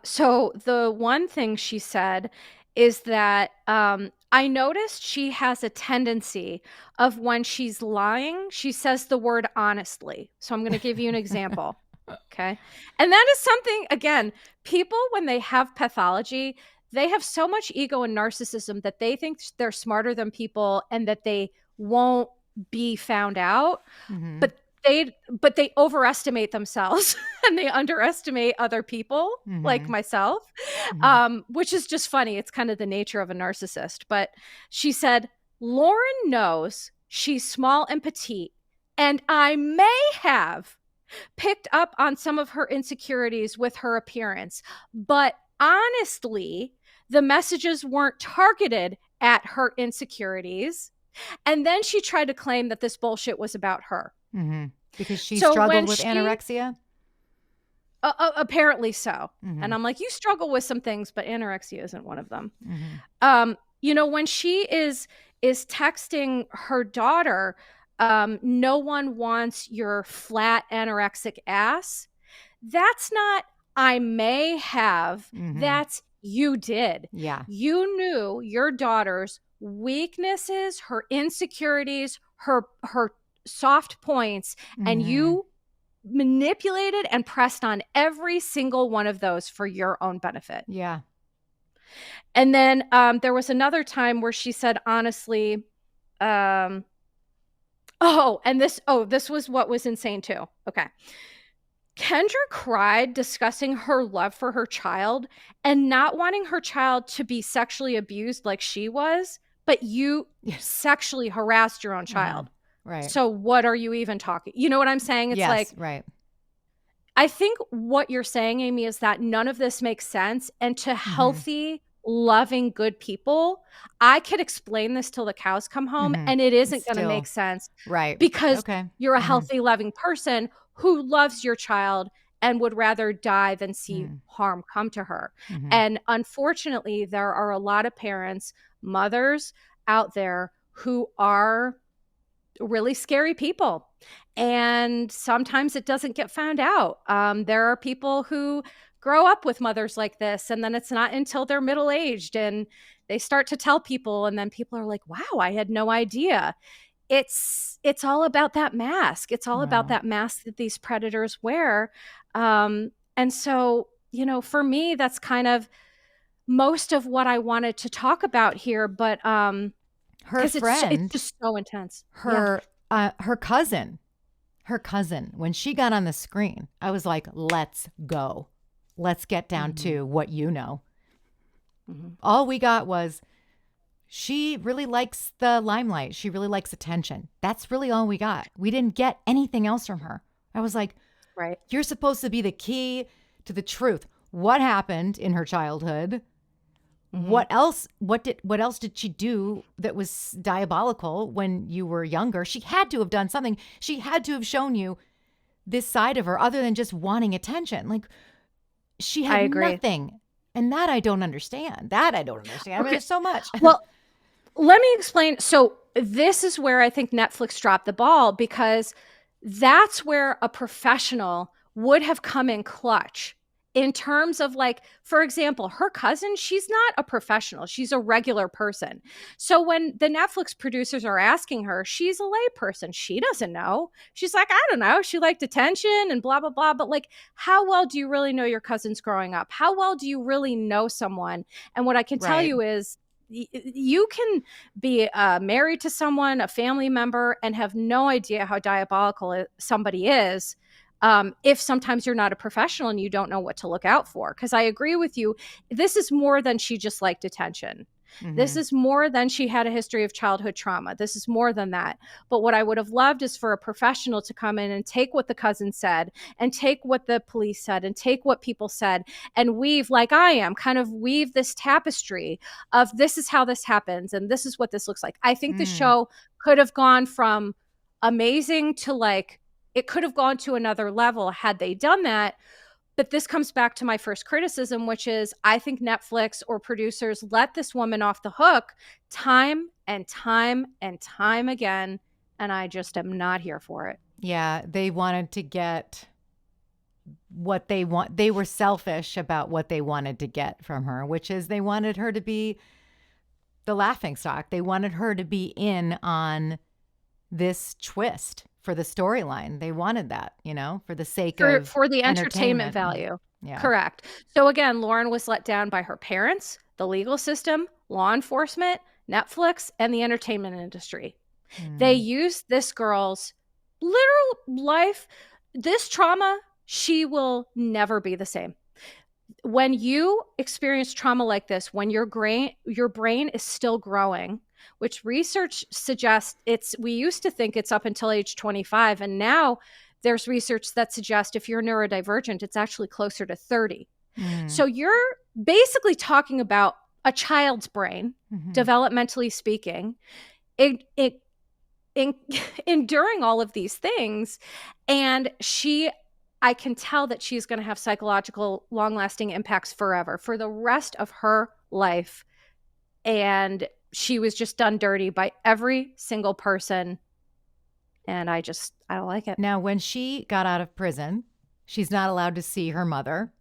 So the one thing she said is that I noticed she has a tendency of when she's lying, she says the word honestly. So I'm going to give you an example. Okay. And that is something, again, people, when they have pathology, they have so much ego and narcissism that they think they're smarter than people and that they won't be found out. Mm-hmm. But they overestimate themselves and they underestimate other people like Mm-hmm. myself, Mm-hmm. which is just funny. It's kind of the nature of a narcissist. But she said, Lauren knows she's small and petite, and I may have picked up on some of her insecurities with her appearance. But honestly, the messages weren't targeted at her insecurities. And then she tried to claim that this bullshit was about her. Mm-hmm. Because she So struggled when with she anorexia? apparently so. Mm-hmm. And I'm like, you struggle with some things, but anorexia isn't one of them. Mm-hmm. When she is texting her daughter, no one wants your flat anorexic ass. That's not I may have. Mm-hmm. That's you did. Yeah. You knew your daughter's weaknesses, her insecurities, her soft points, and Mm-hmm. you manipulated and pressed on every single one of those for your own benefit. Yeah. And then there was another time where she said, honestly, this was what was insane too. Okay. Kendra cried discussing her love for her child and not wanting her child to be sexually abused like she was, but you sexually harassed your own child. Right. So what are you even talking? You know what I'm saying? It's yes, like, right. I think what you're saying, Amy, is that none of this makes sense. And to healthy, loving, good people, I could explain this till the cows come home and it isn't going to make sense. Right. Because Okay. you're a healthy, loving person who loves your child and would rather die than see harm come to her. And unfortunately, there are a lot of parents, mothers out there who are really scary people. And sometimes it doesn't get found out. There are people who grow up with mothers like this, and then it's not until they're middle-aged and they start to tell people, and then people are like, wow, I had no idea. It's all about that mask. It's all about that mask that these predators wear. And so, for me, that's kind of most of what I wanted to talk about here. But her friend, it's just so intense. Her cousin, when she got on the screen, I was like, let's go. Let's get down to what you know. All we got was she really likes the limelight. She really likes attention. That's really all we got. We didn't get anything else from her. I was like, right. You're supposed to be the key to the truth. What happened in her childhood? What else did she do that was diabolical when you were younger? She had to have done something. She had to have shown you this side of her other than just wanting attention. Like, she had nothing. And that I don't understand. I mean, there's so much. Well, let me explain. So this is where I think Netflix dropped the ball, because that's where a professional would have come in clutch. In terms of, like, for example, her cousin, she's not a professional. She's a regular person. So when the Netflix producers are asking her, she's a lay person. She doesn't know. She's like, I don't know. She liked attention and blah, blah, blah. But, like, how well do you really know your cousins growing up? How well do you really know someone? And what I can tell you is you can be married to someone, a family member, and have no idea how diabolical somebody is. If sometimes you're not a professional and you don't know what to look out for. Because I agree with you. This is more than she just liked attention. This is more than she had a history of childhood trauma. This is more than that. But what I would have loved is for a professional to come in and take what the cousin said and take what the police said and take what people said and weave, like I am, kind of weave this tapestry of this is how this happens and this is what this looks like. I think the show could have gone from amazing to, like, it could have gone to another level had they done that. But this comes back to my first criticism, which is I think Netflix or producers let this woman off the hook time and time and time again. And I just am not here for it. Yeah, they wanted to get what they want. They were selfish about what they wanted to get from her, which is they wanted her to be the laughingstock. They wanted her to be in on this twist for the storyline. They wanted that, for the sake of for the entertainment value. Yeah. Correct. So again, Lauren was let down by her parents, the legal system, law enforcement, Netflix, and the entertainment industry. They used this girl's literal life, this trauma. She will never be the same. When you experience trauma like this, when your brain is still growing, which research suggests we used to think it's up until age 25. And now there's research that suggests if you're neurodivergent, it's actually closer to 30. So you're basically talking about a child's brain, developmentally speaking, enduring all of these things. And I can tell that she's going to have psychological long-lasting impacts forever, for the rest of her life. And she was just done dirty by every single person. And I don't like it. Now, when she got out of prison, she's not allowed to see her mother.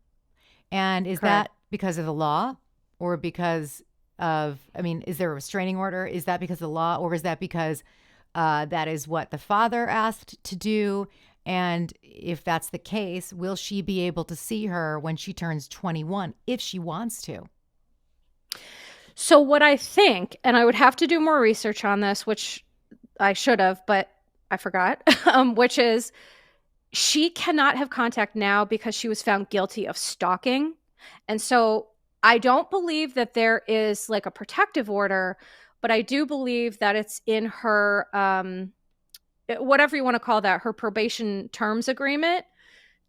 And is that because of the law, or because of, is there a restraining order? Is that because of the law, or is that because that is what the father asked to do? And if that's the case, will she be able to see her when she turns 21, if she wants to? So what I think, and I would have to do more research on this, which I should have, but I forgot, which is she cannot have contact now because she was found guilty of stalking. And so I don't believe that there is like a protective order, but I do believe that it's in her, whatever you want to call that, her probation terms agreement,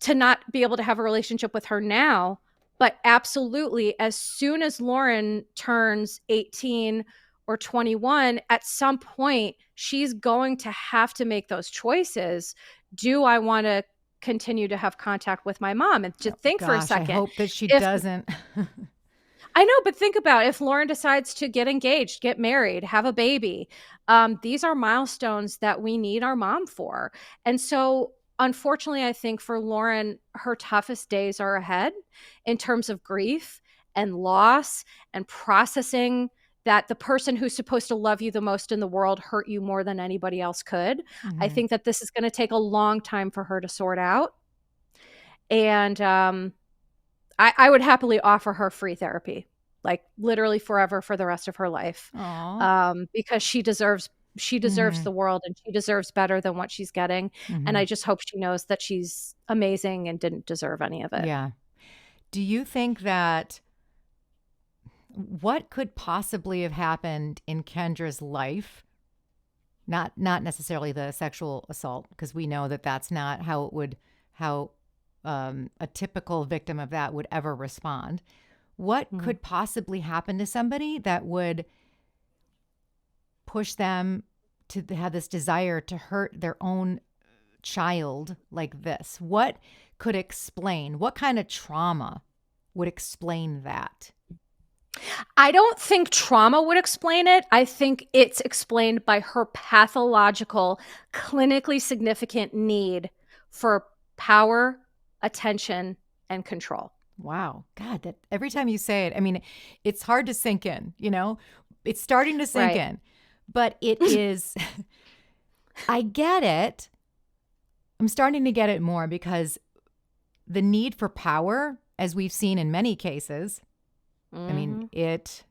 to not be able to have a relationship with her now. But absolutely, as soon as Lauren turns 18 or 21, at some point, she's going to have to make those choices. Do I want to continue to have contact with my mom? And just think for a second. I hope that she doesn't. I know, but think about if Lauren decides to get engaged, get married, have a baby. These are milestones that we need our mom for. And so, unfortunately, I think for Lauren, her toughest days are ahead in terms of grief and loss and processing that the person who's supposed to love you the most in the world hurt you more than anybody else could. I think that this is going to take a long time for her to sort out. And I would happily offer her free therapy, like literally forever, for the rest of her life, because she deserves the world, and she deserves better than what she's getting. And I just hope she knows that she's amazing and didn't deserve any of it. Yeah. Do you think that what could possibly have happened in Kendra's life? Not necessarily the sexual assault, because we know that that's not how a typical victim of that would ever respond. What could possibly happen to somebody that would push them to have this desire to hurt their own child like this? What could explain? What kind of trauma would explain that? I don't think trauma would explain it. I think it's explained by her pathological, clinically significant need for power, attention, and control. Wow. God, that every time you say it, it's hard to sink in, it's starting to sink in, but it is, I get it. I'm starting to get it more, because the need for power, as we've seen in many cases, it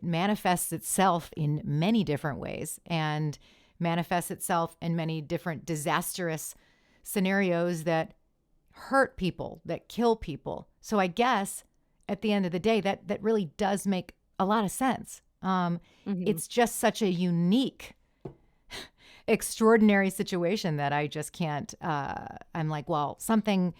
manifests itself in many different ways, and manifests itself in many different disastrous scenarios that hurt people, that kill people. So I guess at the end of the day, that really does make a lot of sense. It's just such a unique, extraordinary situation that I just can't, I'm like, well, something,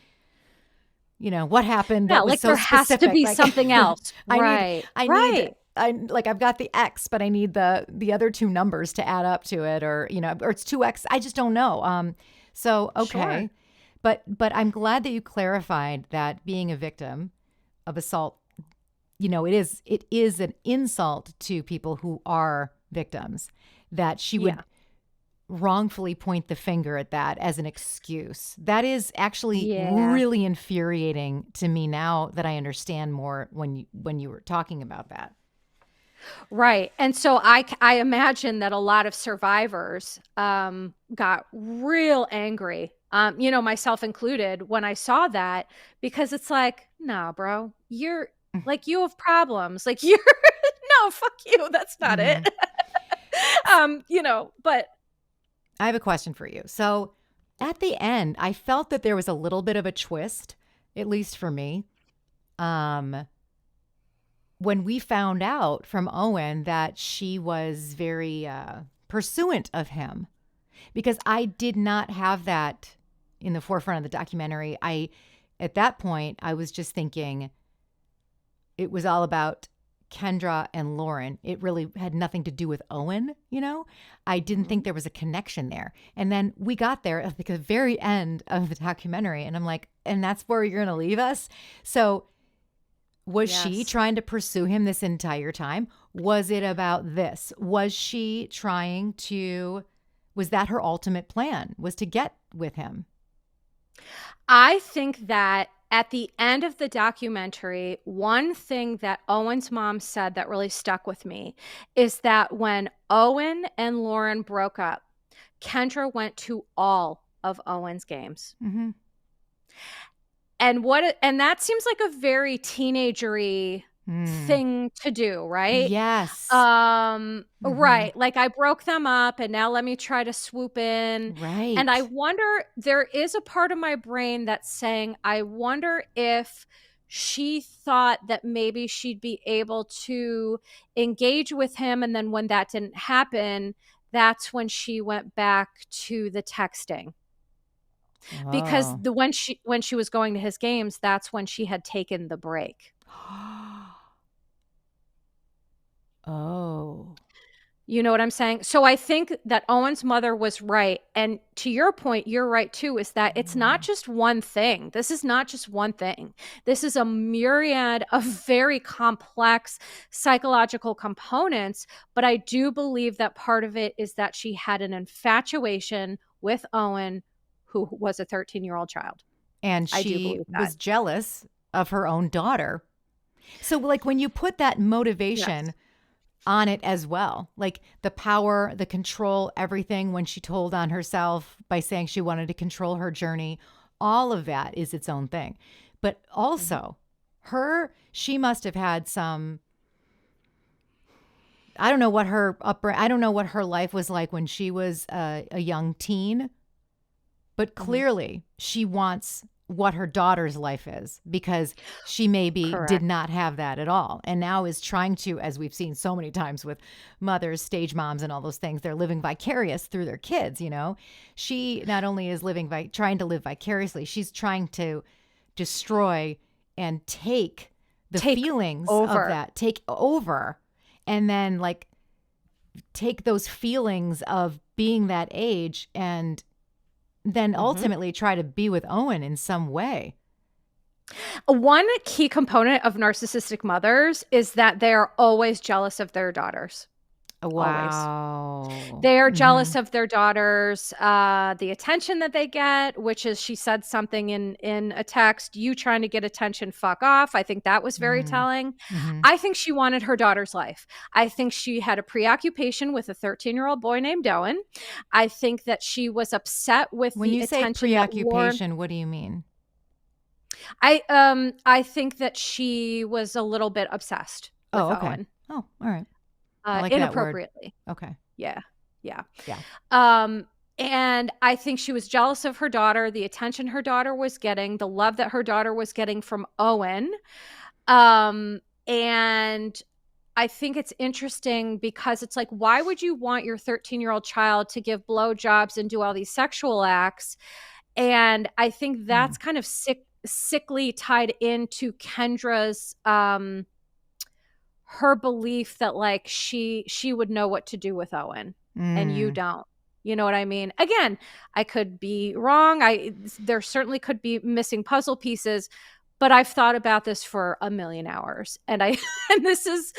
what happened? Yeah, that was like so there specific. has to be something else. Right. I've got the X, but I need the other two numbers to add up to it, or it's 2X. I just don't know. So, okay. Sure. But I'm glad that you clarified that being a victim of assault, it is an insult to people who are victims, that she Yeah. would wrongfully point the finger at that as an excuse. That is actually Yeah. really infuriating to me now that I understand more when you were talking about that. Right. And so I imagine that a lot of survivors got real angry, myself included, when I saw that, because it's like, nah, bro, you're like, you have problems. Like, you're, no, fuck you. That's not it. Mhm. But I have a question for you. So at the end, I felt that there was a little bit of a twist, at least for me. Um, when we found out from Owen that she was very pursuant of him, because I did not have that in the forefront of the documentary. At that point, I was just thinking it was all about Kendra and Lauren. It really had nothing to do with Owen, I didn't think there was a connection there. And then we got there at the very end of the documentary, and I'm like, and that's where you're going to leave us? So was she yes. trying to pursue him this entire time? Was it about this? Was that her ultimate plan, was to get with him? I think that at the end of the documentary, one thing that Owen's mom said that really stuck with me is that when Owen and Lauren broke up, Kendra went to all of Owen's games. Mm-hmm. And that seems like a very teenagery thing to do, right? Yes. Mm-hmm. Right. Like, I broke them up and now let me try to swoop in. And I Right. wonder, there is a part of my brain that's saying, I wonder if she thought that maybe she'd be able to engage with him. And then when that didn't happen, that's when she went back to the texting. Because Oh. when she was going to his games, that's when she had taken the break. Oh. You know what I'm saying? So I think that Owen's mother was right. And to your point, you're right too, is that it's not Mm. just one thing. This is not just one thing. This is a myriad of very complex psychological components. But I do believe that part of it is that she had an infatuation with Owen, who was a 13-year-old child. And I do she believe that. was jealous of her own daughter. So, like, when you put that Yes. motivation on it as well, like the power, the control, everything, when she told on herself by saying she wanted to control her journey, all of that is its own thing. But Mhm. also, she must have had some, I don't know what I don't know what her life was like when she was a young teen, but Mhm. clearly she wants what her daughter's life is, because she maybe did Correct. not have that at all, and now is trying to, as we've seen so many times with mothers, stage moms, and all those things, they're living vicarious through their kids. She not only is trying to live vicariously, she's trying to destroy and take the Take feelings of over. that, take over, and then, like, take those feelings of being that age and then Mhm. ultimately try to be with Owen in some way. One key component of narcissistic mothers is that they are always jealous of their daughters. Always. Wow. They are jealous Mhm. of their daughters, the attention that they get, which is, she said something in a text, "You trying to get attention, fuck off." I think that was very Mm. telling. Mhm. I think she wanted her daughter's life. I think she had a preoccupation with a 13-year-old boy named Owen. I think that she was upset with When the you say attention that Lauren preoccupation, what do you mean? I think that she was a little bit obsessed with Oh, okay. Owen, Oh, all right. I like that word. inappropriately. Okay. Yeah. Yeah. Yeah. Um, and I think she was jealous of her daughter, the attention her daughter was getting, the love that her daughter was getting from Owen. And I think it's interesting because it's like, why would you want your 13-year-old child to give blowjobs and do all these sexual acts? And I think Mm. that's kind of sickly tied into Kendra's her belief that, like, she would know what to do with Owen and you Mm. don't. You know what I mean? Again, I could be wrong. There certainly could be missing puzzle pieces, but I've thought about this for a million hours. And and this is,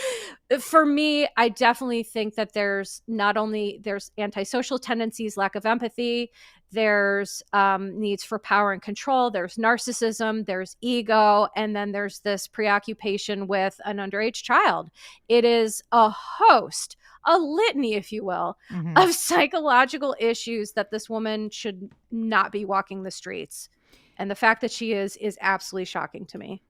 for me, I definitely think that there's not only there's antisocial tendencies, lack of empathy, there's needs for power and control, there's narcissism, there's ego, and then there's this preoccupation with an underage child. It is a host, a litany, if you will, Mm-hmm. of psychological issues that this woman should not be walking the streets. And the fact that she is absolutely shocking to me.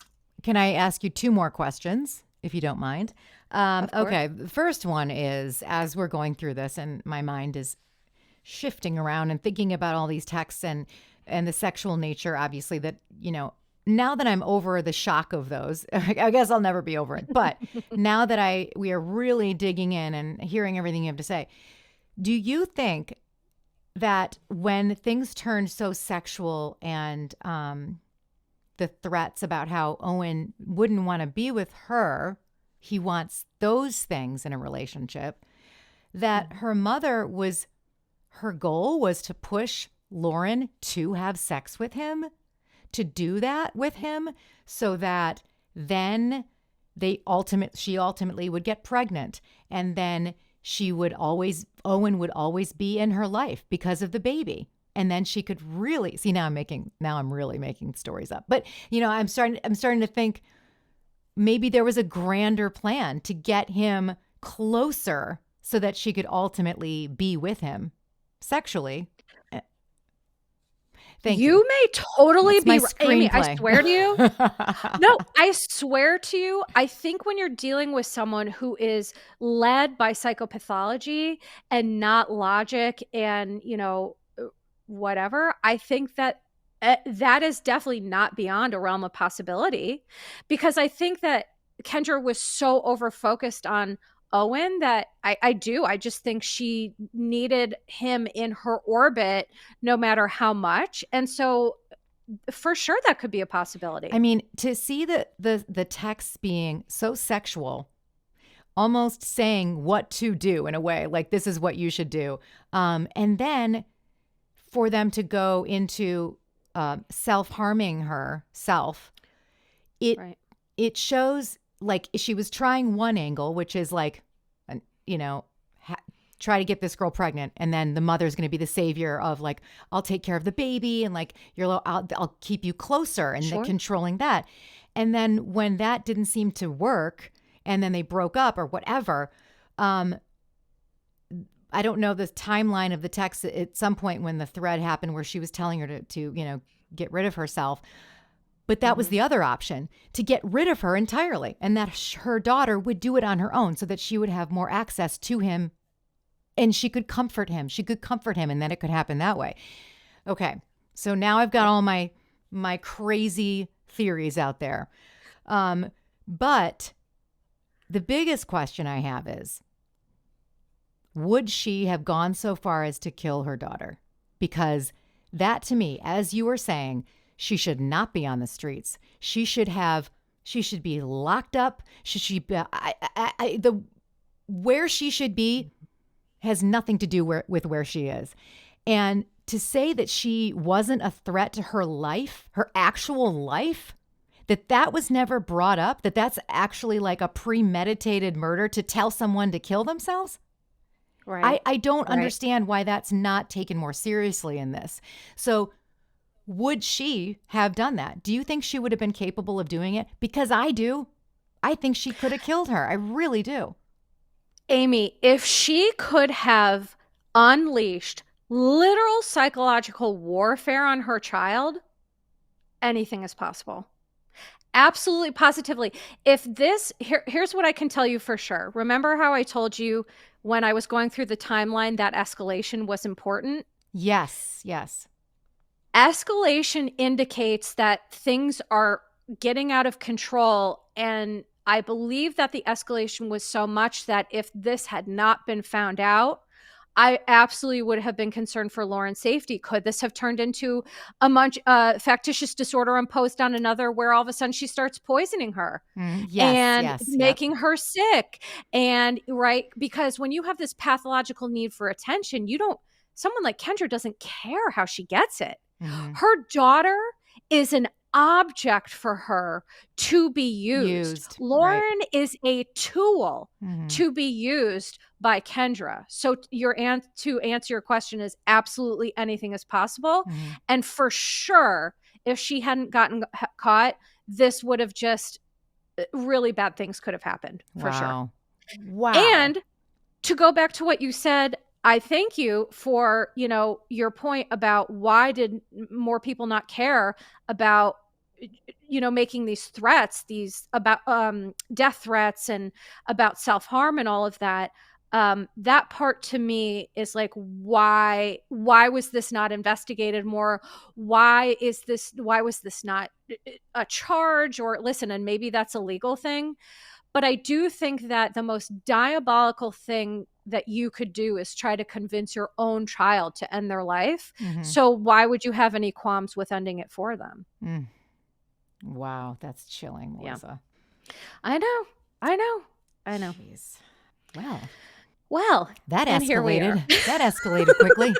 Can I ask you 2 more questions, if you don't mind? Of course. Okay. The first one is, as we're going through this, and my mind is shifting around and thinking about all these texts and the sexual nature, obviously, that, now that I'm over the shock of those, I guess I'll never be over it. But now that we are really digging in and hearing everything you have to say, do you think that when things turned so sexual and the threats about how Owen wouldn't want to be with her, he wants those things in a relationship, that her goal was to push Lauren to have sex with him, to do that with him, so that then she ultimately would get pregnant, and then Owen would always be in her life because of the baby. And then she could really see, now I'm really making stories up. But I'm starting to think maybe there was a grander plan to get him closer so that she could ultimately be with him sexually. Thank you. You may totally That's my be Amy, I screenplay. swear to you. No, I swear to you, I think when you're dealing with someone who is led by psychopathology and not logic and, whatever, I think that that is definitely not beyond a realm of possibility, because I think that Kendra was so over focused on Owen that I just think she needed him in her orbit no matter how much. And so for sure that could be a possibility. I mean, to see the texts being so sexual, almost saying what to do in a way, like this is what you should do. And then for them to go into self-harming herself, it shows like she was trying one angle, which is like, try to get this girl pregnant. And then the mother's going to be the savior of like, I'll take care of the baby. And like, I'll keep you closer and controlling that. And then when that didn't seem to work and then they broke up or whatever, I don't know the timeline of the text at some point when the thread happened where she was telling her to get rid of herself. But that was the other option, to get rid of her entirely, and that her daughter would do it on her own so that she would have more access to him and she could comfort him. And then it could happen that way. Okay. So now I've got all my crazy theories out there. But the biggest question I have is, would she have gone so far as to kill her daughter? Because that, to me, as you were saying, she should not be on the streets. She should be locked up. Where she should be has nothing to do with where she is. And to say that she wasn't a threat to her life, her actual life, that was never brought up, that's actually like a premeditated murder to tell someone to kill themselves. Right. I don't understand why that's not taken more seriously in this. So would she have done that? Do you think she would have been capable of doing it? Because I do. I think she could have killed her. I really do. Amy, if she could have unleashed literal psychological warfare on her child, anything is possible. Absolutely, positively. Here's what I can tell you for sure. Remember how I told you when I was going through the timeline that escalation was important? Yes. Escalation indicates that things are getting out of control. And I believe that the escalation was so much that if this had not been found out, I absolutely would have been concerned for Lauren's safety. Could this have turned into a factitious disorder imposed on another, where all of a sudden she starts poisoning her making her sick? And because when you have this pathological need for attention, you don't someone like Kendra doesn't care how she gets it. Mm-hmm. Her daughter is an object for her to be used. Used. Right. Lauren is a tool Mm-hmm. to be used by Kendra. So to answer your question is absolutely anything is possible. Mm-hmm. And for sure, if she hadn't gotten caught, this would have just really bad things could have happened for sure. Wow. And to go back to what you said, I thank you for, your point about why did more people not care about, making these threats, these about death threats and about self-harm and all of that. That part to me is like, why was this not investigated more? Why was this not a charge? Or listen, and maybe that's a legal thing, but I do think that the most diabolical thing that you could do is try to convince your own child to end their life. Mm-hmm. So why would you have any qualms with ending it for them? Mm. Wow, that's chilling, Melissa. Yeah. I know. Jeez. Well, that and here we are. escalated. That escalated quickly.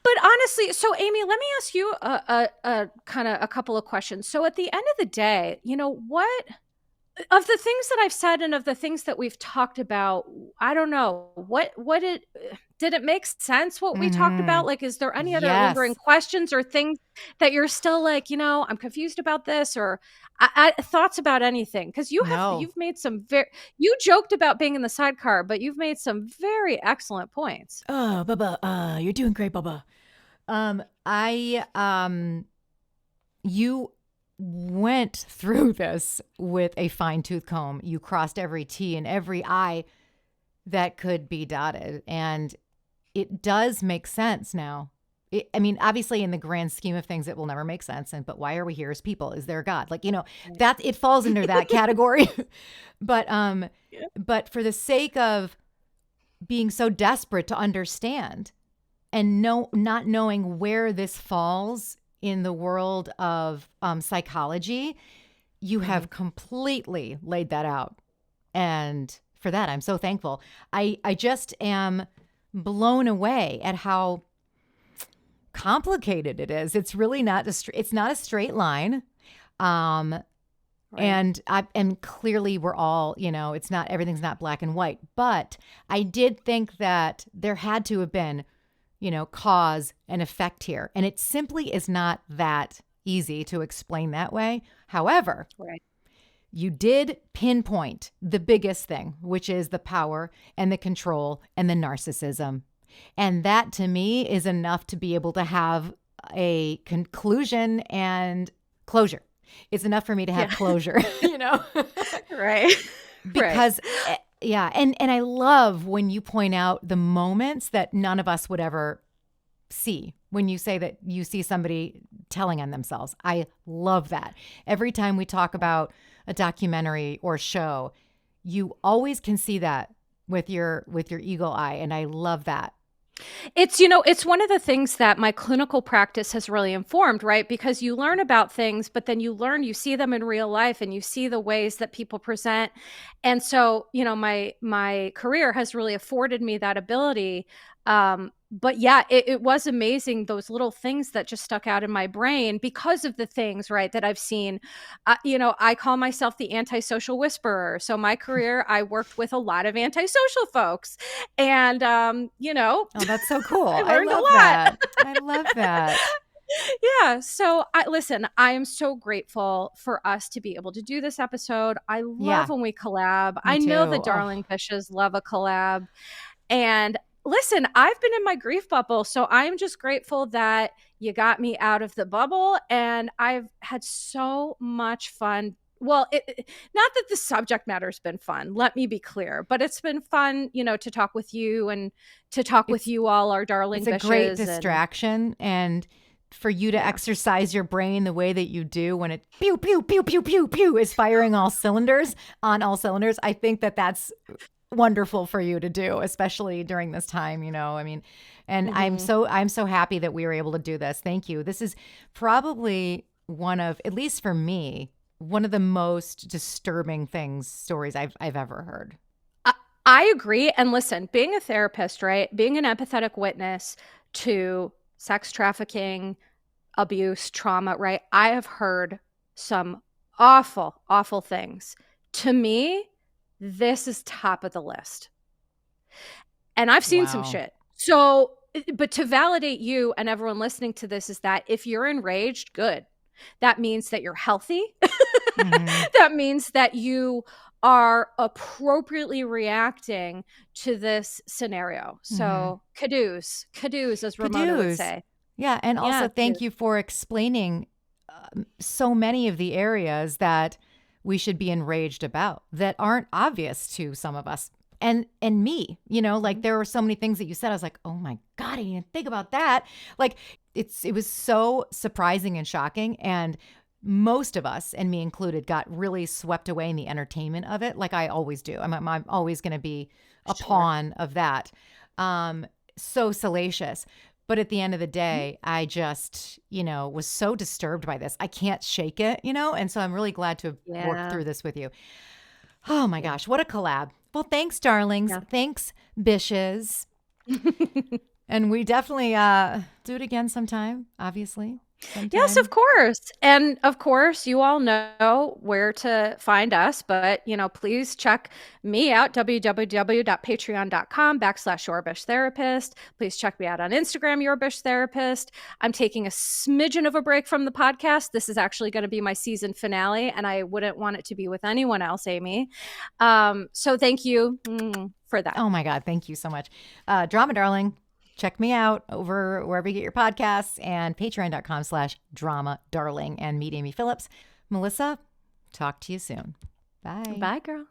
But honestly, so Amy, let me ask you a kind of a couple of questions. So at the end of the day, what of the things that I've said and of the things that we've talked about, I don't know, what did it make sense what we talked about? Like, is there any other lingering questions or things that you're still like, I'm confused about this, or thoughts about anything? Because you've made some you joked about being in the sidecar, but you've made some very excellent points. Oh, Bubba, you're doing great, Bubba. You went through this with a fine-tooth comb. You crossed every T and every I that could be dotted. And it does make sense now. Obviously in the grand scheme of things, it will never make sense. But why are we here as people? Is there a God? Like, that it falls under that category. But for the sake of being so desperate to understand and not knowing where this falls in the world of psychology, you have completely laid that out. And for that, I'm so thankful. I just am blown away at how complicated it is. It's really not it's not a straight line. Right. And clearly we're all, everything's not black and white, but I did think that there had to have been, cause and effect here. And it simply is not that easy to explain that way. However, right. You did pinpoint the biggest thing, which is the power and the control and the narcissism. And that to me is enough to be able to have a conclusion and closure. It's enough for me to have closure, Right. Because yeah. And I love when you point out the moments that none of us would ever see. When you say that you see somebody telling on themselves, I love that. Every time we talk about a documentary or show, you always can see that with your eagle eye. And I love that. It's one of the things that my clinical practice has really informed, right? Because you learn about things, but then you see them in real life and you see the ways that people present. And so, my career has really afforded me that ability. But yeah, it was amazing, those little things that just stuck out in my brain because of the things, right, that I've seen. I call myself the antisocial whisperer. So my career, I worked with a lot of antisocial folks. And, Oh, that's so cool. I learned love a lot. That. I love that. Yeah. So I am so grateful for us to be able to do this episode. I love when we collab. I know the Darling Fishes love a collab. And listen, I've been in my grief bubble, so I'm just grateful that you got me out of the bubble, and I've had so much fun. Well, not that the subject matter's been fun, let me be clear, but it's been fun, to talk with you and to talk with you all, our darling fishes. It's a great distraction, and for you to exercise your brain the way that you do when it pew, pew, pew, pew, pew, pew is firing all cylinders on all cylinders. I think that that's wonderful for you to do, especially during this time, and I'm so happy that we were able to do this. Thank you. This is probably one of, at least for me, one of the most disturbing stories I've ever heard. I agree. And listen, being a therapist, right? Being an empathetic witness to sex trafficking, abuse, trauma, right? I have heard some awful, awful things. To me, this is top of the list. And I've seen some Wow. shit. So, but to validate you and everyone listening to this is that if you're enraged, good. That means that you're healthy. Mm-hmm. That means that you are appropriately reacting to this scenario. Mm-hmm. So, cadoos, as Ramona would Caduce. say. Yeah. And Yeah, also, thank you for explaining so many of the areas that we should be enraged about that aren't obvious to some of us. And me, like there were so many things that you said. I was like, oh my God, I didn't even think about that. Like it was so surprising and shocking. And most of us, and me included, got really swept away in the entertainment of it, like I always do. I'm always going to be a sure. pawn of that. So salacious. But at the end of the Mhm. day, I just, was so disturbed by this. I can't shake it, And so I'm really glad to have worked Yeah. through this with you. Oh my Yeah. gosh, what a collab. Well, thanks, darlings. Yeah. Thanks, bishes. And we definitely do it again sometime, obviously. Yes, of Sometime. course. And of course, you all know where to find us, but please check me out, www.patreon.com/YourBishTherapist. Please check me out on Instagram, YourBishTherapist. I'm taking a smidgen of a break from the podcast. This is actually going to be my season finale, and I wouldn't want it to be with anyone else, Amy. So thank you for that. Oh my God, thank you so much. Drama Darling, check me out over wherever you get your podcasts and patreon.com/drama darling and meet Amy Phillips. Melissa, talk to you soon. Bye. Bye, girl.